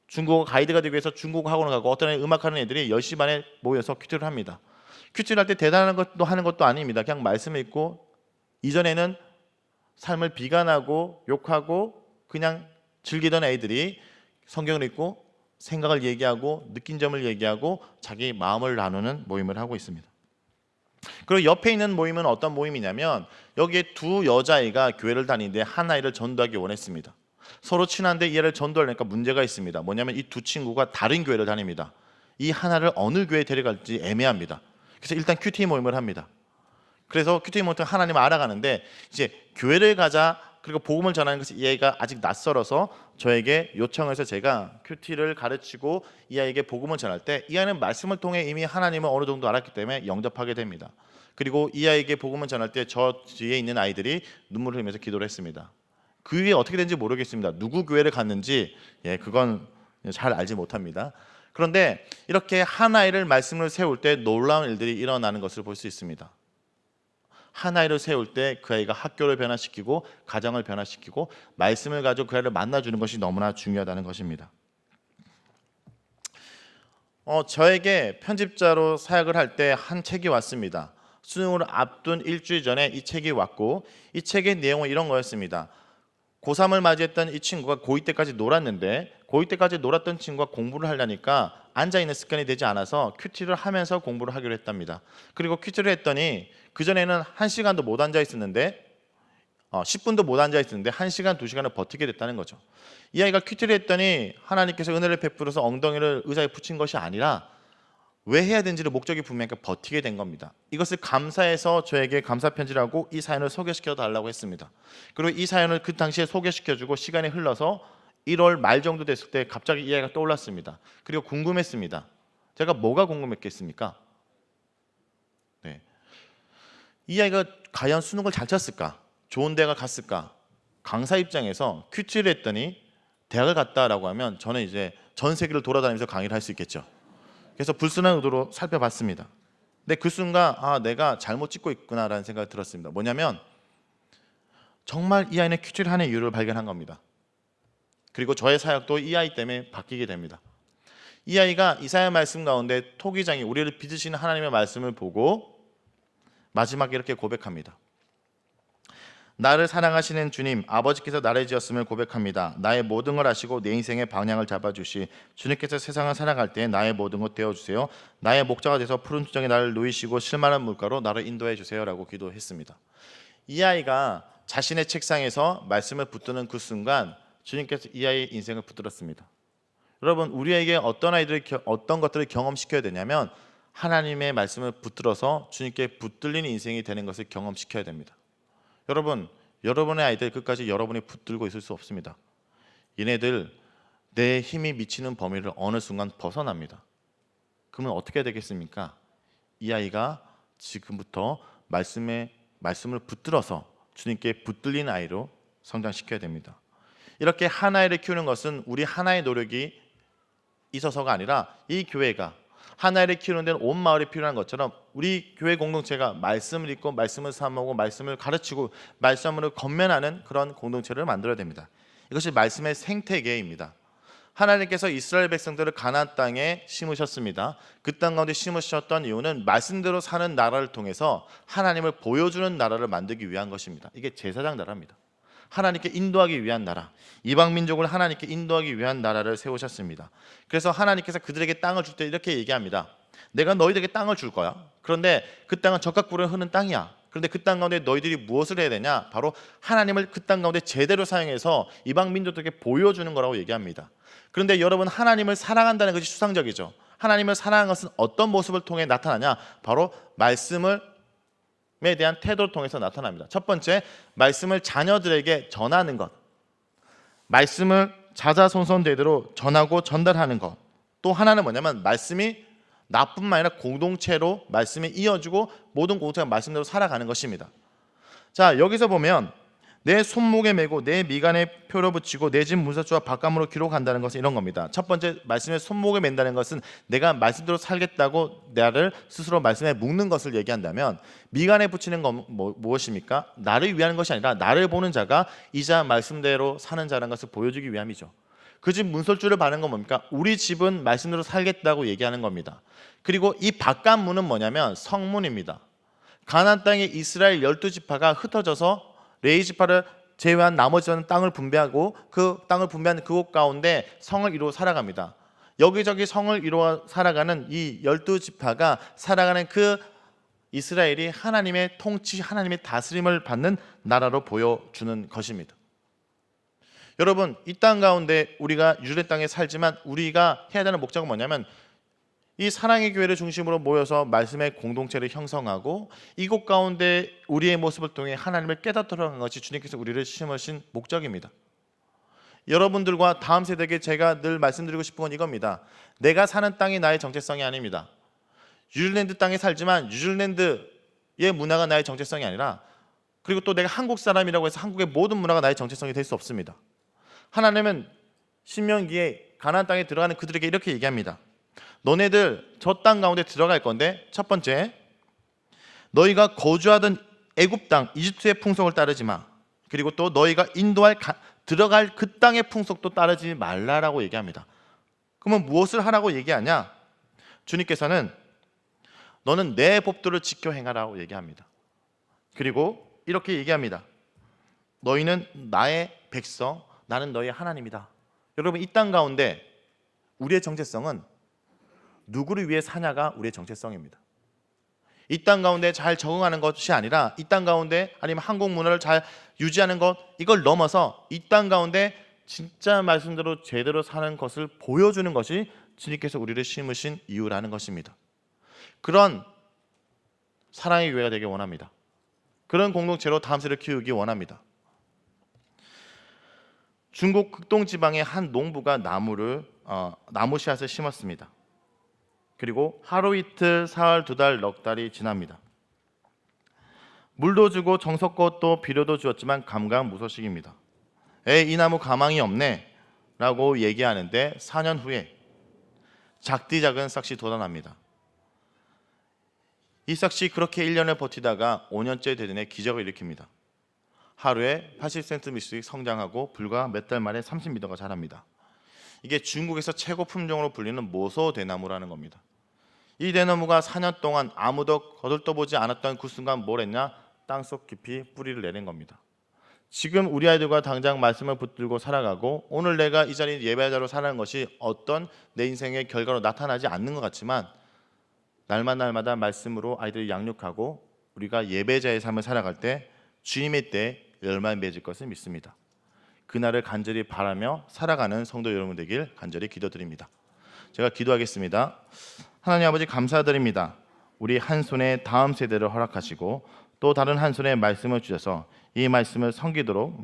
중국어 가이드가 되기 위해서 중국어 학원을 가고 어떤 아이들은 음악하는 애들이 10시 반에 모여서 큐티를 합니다. 큐티를 할 때 대단한 것도 하는 것도 아닙니다. 그냥 말씀을 읽고 이전에는 삶을 비관하고 욕하고 그냥 즐기던 애들이 성경을 읽고 생각을 얘기하고 느낀 점을 얘기하고 자기 마음을 나누는 모임을 하고 있습니다. 그리고 옆에 있는 모임은 어떤 모임이냐면 여기에 두 여자아이가 교회를 다니는데 한 아이를 전도하기 원했습니다. 서로 친한데 이 아이를 전도하려니까 문제가 있습니다. 뭐냐면 이 두 친구가 다른 교회를 다닙니다. 이 하나를 어느 교회에 데려갈지 애매합니다. 그래서 일단 큐티 모임을 합니다. 그래서 큐티 모임 하나님을 알아가는데 이제 교회를 가자 그리고 복음을 전하는 것이 이 아이가 아직 낯설어서 저에게 요청해서 제가 큐티를 가르치고 이 아이에게 복음을 전할 때 이 아이는 말씀을 통해 이미 하나님을 어느 정도 알았기 때문에 영접하게 됩니다. 그리고 이 아이에게 복음을 전할 때 저 뒤에 있는 아이들이 눈물을 흘리면서 기도를 했습니다. 그 위에 어떻게 된지 모르겠습니다. 누구 교회를 갔는지 그건 잘 알지 못합니다. 그런데 이렇게 한 아이를 말씀을 세울 때 놀라운 일들이 일어나는 것을 볼 수 있습니다. 한 아이를 세울 때 그 아이가 학교를 변화시키고 가정을 변화시키고 말씀을 가지고 그 아이를 만나주는 것이 너무나 중요하다는 것입니다. 저에게 편집자로 사역을 할 때 한 책이 왔습니다. 수능을 앞둔 일주일 전에 이 책이 왔고 이 책의 내용은 이런 거였습니다. 고3을 맞이했던 이 친구가 고2 때까지 놀았는데 고2 때까지 놀았던 친구가 공부를 하려니까 앉아있는 습관이 되지 않아서 큐티를 하면서 공부를 하기로 했답니다. 그리고 큐티를 했더니 그전에는 1시간도 못 앉아 있었는데 10분도 못 앉아 있었는데 1시간, 2시간을 버티게 됐다는 거죠. 이 아이가 큐티를 했더니 하나님께서 은혜를 베풀어서 엉덩이를 의자에 붙인 것이 아니라 왜 해야 되는지를 목적이 분명하니까 버티게 된 겁니다. 이것을 감사해서 저에게 감사 편지를 하고 이 사연을 소개시켜 달라고 했습니다. 그리고 이 사연을 그 당시에 소개시켜주고 시간이 흘러서 1월 말 정도 됐을 때 갑자기 이 아이가 떠올랐습니다. 그리고 궁금했습니다. 제가 뭐가 궁금했겠습니까? 이 아이가 과연 수능을 잘 쳤을까? 좋은 대학을 갔을까? 강사 입장에서 큐티를 했더니 대학을 갔다라고 하면 저는 이제 전 세계를 돌아다니면서 강의를 할 수 있겠죠. 그래서 불순한 의도로 살펴봤습니다. 근데 그 순간 내가 잘못 찍고 있구나라는 생각이 들었습니다. 뭐냐면 정말 이 아이는 큐티를 하는 이유를 발견한 겁니다. 그리고 저의 사역도 이 아이 때문에 바뀌게 됩니다. 이 아이가 이사야 말씀 가운데 토기장이 우리를 빚으시는 하나님의 말씀을 보고 마지막에 이렇게 고백합니다. 나를 사랑하시는 주님, 아버지께서 나를 지었음을 고백합니다. 나의 모든 걸 아시고 내 인생의 방향을 잡아주시 주님께서 세상을 살아갈 때 나의 모든 것 되어주세요. 나의 목자가 돼서 푸른 투정에 나를 누이시고 실만한 물가로 나를 인도해 주세요 라고 기도했습니다. 이 아이가 자신의 책상에서 말씀을 붙드는 그 순간 주님께서 이 아이의 인생을 붙들었습니다. 여러분, 우리에게 어떤 것들을 경험시켜야 되냐면 하나님의 말씀을 붙들어서 주님께 붙들리는 인생이 되는 것을 경험시켜야 됩니다. 여러분, 여러분의 아이들 끝까지 여러분이 붙들고 있을 수 없습니다. 얘네들 내 힘이 미치는 범위를 어느 순간 벗어납니다. 그러면 어떻게 되겠습니까? 이 아이가 지금부터 말씀을 붙들어서 주님께 붙들린 아이로 성장시켜야 됩니다. 이렇게 한 아이를 키우는 것은 우리 하나의 노력이 있어서가 아니라 이 교회가 한 아이를 키우는 데는 온 마을이 필요한 것처럼 우리 교회 공동체가 말씀을 읽고 말씀을 사모하고 말씀을 가르치고 말씀으로 건면하는 그런 공동체를 만들어야 됩니다. 이것이 말씀의 생태계입니다. 하나님께서 이스라엘 백성들을 가나안 땅에 심으셨습니다. 그 땅 가운데 심으셨던 이유는 말씀대로 사는 나라를 통해서 하나님을 보여주는 나라를 만들기 위한 것입니다. 이게 제사장 나라입니다. 하나님께 인도하기 위한 나라, 이방 민족을 하나님께 인도하기 위한 나라를 세우셨습니다. 그래서 하나님께서 그들에게 땅을 줄 때 이렇게 얘기합니다. 내가 너희들에게 땅을 줄 거야. 그런데 그 땅은 적각불을 흐는 땅이야. 그런데 그 땅 가운데 너희들이 무엇을 해야 되냐? 바로 하나님을 그 땅 가운데 제대로 사용해서 이방 민족들에게 보여주는 거라고 얘기합니다. 그런데 여러분, 하나님을 사랑한다는 것이 추상적이죠. 하나님을 사랑하는 것은 어떤 모습을 통해 나타나냐? 바로 말씀에 대한 태도를 통해서 나타납니다. 첫 번째, 말씀을 자녀들에게 전하는 것, 말씀을 자자손손대대로 전하고 전달하는 것. 또 하나는 뭐냐면 말씀이 나뿐만 아니라 공동체로 말씀이 이어지고 모든 공동체가 말씀대로 살아가는 것입니다. 자, 여기서 보면 내 손목에 메고 내 미간에 표로 붙이고 내 집 문서주와 바깥문으로 기록한다는 것은 이런 겁니다. 첫 번째, 말씀에 손목에 맨다는 것은 내가 말씀대로 살겠다고 나를 스스로 말씀에 묶는 것을 얘기한다면, 미간에 붙이는 건 무엇입니까? 나를 위한 것이 아니라 나를 보는 자가 이자 말씀대로 사는 자라는 것을 보여주기 위함이죠. 그 집 문설주를 바는 건 뭡니까? 우리 집은 말씀대로 살겠다고 얘기하는 겁니다. 그리고 이 바깥문은 뭐냐면 성문입니다. 가나안 땅에 이스라엘 12지파가 흩어져서 레위 지파를 제외한 나머지는 땅을 분배하고 그 땅을 분배한 그곳 가운데 성을 이루어 살아갑니다. 여기저기 성을 이루어 살아가는 이 12지파가 살아가는 그 이스라엘이 하나님의 통치, 하나님의 다스림을 받는 나라로 보여주는 것입니다. 여러분, 이 땅 가운데 우리가 유대 땅에 살지만 우리가 해야 되는 목적은 뭐냐면 이 사랑의 교회를 중심으로 모여서 말씀의 공동체를 형성하고 이곳 가운데 우리의 모습을 통해 하나님을 깨닫도록 하는 것이 주님께서 우리를 심으신 목적입니다. 여러분들과 다음 세대에게 제가 늘 말씀드리고 싶은 건 이겁니다. 내가 사는 땅이 나의 정체성이 아닙니다. 뉴질랜드 땅에 살지만 뉴질랜드의 문화가 나의 정체성이 아니라, 그리고 또 내가 한국 사람이라고 해서 한국의 모든 문화가 나의 정체성이 될 수 없습니다. 하나님은 신명기에 가나안 땅에 들어가는 그들에게 이렇게 얘기합니다. 너네들 저 땅 가운데 들어갈 건데, 첫 번째, 너희가 거주하던 애굽 땅 이집트의 풍속을 따르지 마. 그리고 또 너희가 들어갈 그 땅의 풍속도 따르지 말라라고 얘기합니다. 그러면 무엇을 하라고 얘기하냐? 주님께서는 너는 내 법도를 지켜 행하라고 얘기합니다. 그리고 이렇게 얘기합니다. 너희는 나의 백성, 나는 너희의 하나님이다. 여러분, 이 땅 가운데 우리의 정체성은 누구를 위해 사냐가 우리의 정체성입니다. 이 땅 가운데 잘 적응하는 것이 아니라 이 땅 가운데 아니면 한국 문화를 잘 유지하는 것, 이걸 넘어서 이 땅 가운데 진짜 말씀대로 제대로 사는 것을 보여주는 것이 주님께서 우리를 심으신 이유라는 것입니다. 그런 사랑의 교회가 되길 원합니다. 그런 공동체로 다음 세대를 키우기 원합니다. 중국 극동 지방의 한 농부가 나무 씨앗을 심었습니다. 그리고 하루 이틀, 사흘, 두 달, 넉 달이 지납니다. 물도 주고 정성껏 또 비료도 주었지만 감감무소식입니다. 이 나무 가망이 없네 라고 얘기하는데 4년 후에 작디 작은 싹이 돋아납니다. 이 싹이 그렇게 1년을 버티다가 5년째 되던 해 기적을 일으킵니다. 하루에 80cm씩 성장하고 불과 몇 달 만에 30m가 자랍니다. 이게 중국에서 최고 품종으로 불리는 모소 대나무라는 겁니다. 이 대나무가 4년 동안 아무도 거들떠보지 않았던 그 순간 뭘 했냐? 땅속 깊이 뿌리를 내린 겁니다. 지금 우리 아이들과 당장 말씀을 붙들고 살아가고 오늘 내가 이 자리에 예배자로 살아가는 것이 어떤 내 인생의 결과로 나타나지 않는 것 같지만 날마다 말씀으로 아이들을 양육하고 우리가 예배자의 삶을 살아갈 때 주님의 때 열매 맺을 것을 믿습니다. 그날을 간절히 바라며 살아가는 성도 여러분 되길 간절히 기도드립니다. 제가 기도하겠습니다. 하나님 아버지, 감사드립니다. 우리 한 손에 다음 세대를 허락하시고 또 다른 한 손에 말씀을 주셔서 이 말씀으로 섬기도록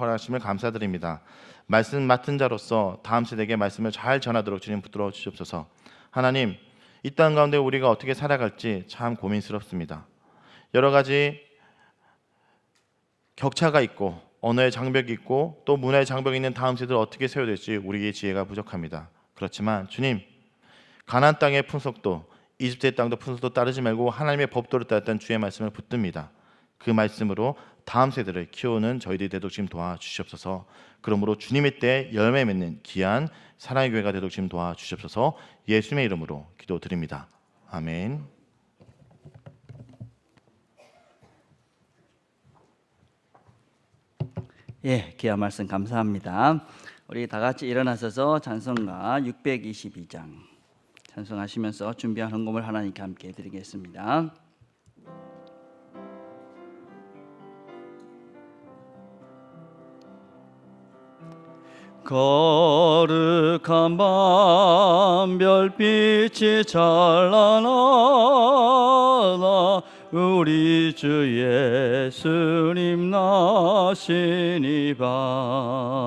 허락하심을 감사드립니다. 말씀 맡은 자로서 다음 세대에게 말씀을 잘 전하도록 주님 붙들어 주시옵소서. 하나님, 이 땅 가운데 우리가 어떻게 살아갈지 참 고민스럽습니다. 여러 가지 격차가 있고 언어의 장벽이 있고 또 문화의 장벽이 있는 다음 세대를 어떻게 세워야 될지 우리의 지혜가 부족합니다. 그렇지만 주님, 가나안 땅의 풍속도 이집트의 땅도 풍속도 따르지 말고 하나님의 법도를 따랐던 주의 말씀을 붙듭니다. 그 말씀으로 다음 세대를 키우는 저희들이 되도록 지금 도와주시옵소서. 그러므로 주님의 때에 열매 맺는 귀한 사랑의 교회가 되도록 지금 도와주시옵소서. 예수님의 이름으로 기도드립니다. 아멘. 예, 귀한 말씀 감사합니다. 우리 다 같이 일어나셔서 찬송가 622장 찬송하시면서 준비한 헌금을 하나님께 함께 드리겠습니다. 거룩한 밤 별빛이 찬란하다 우리 주 예수님 나신 이 밤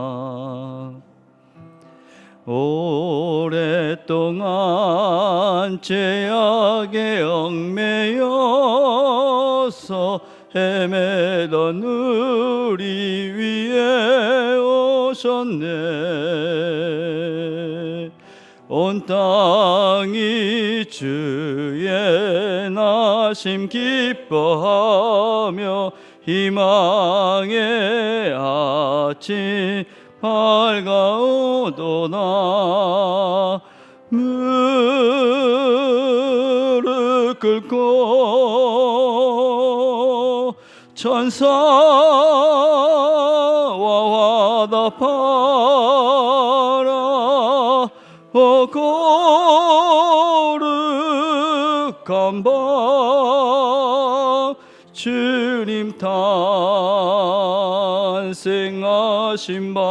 오랫동안 죄악에 얽매여서 헤매던 우리 위에 오셨네. 온 땅이 주의 나심 기뻐하며 희망의 아침 밝아오도다. 무릎 꿇고 천사와 화답하라. 거룩한 밤 주님 탄생하신 밤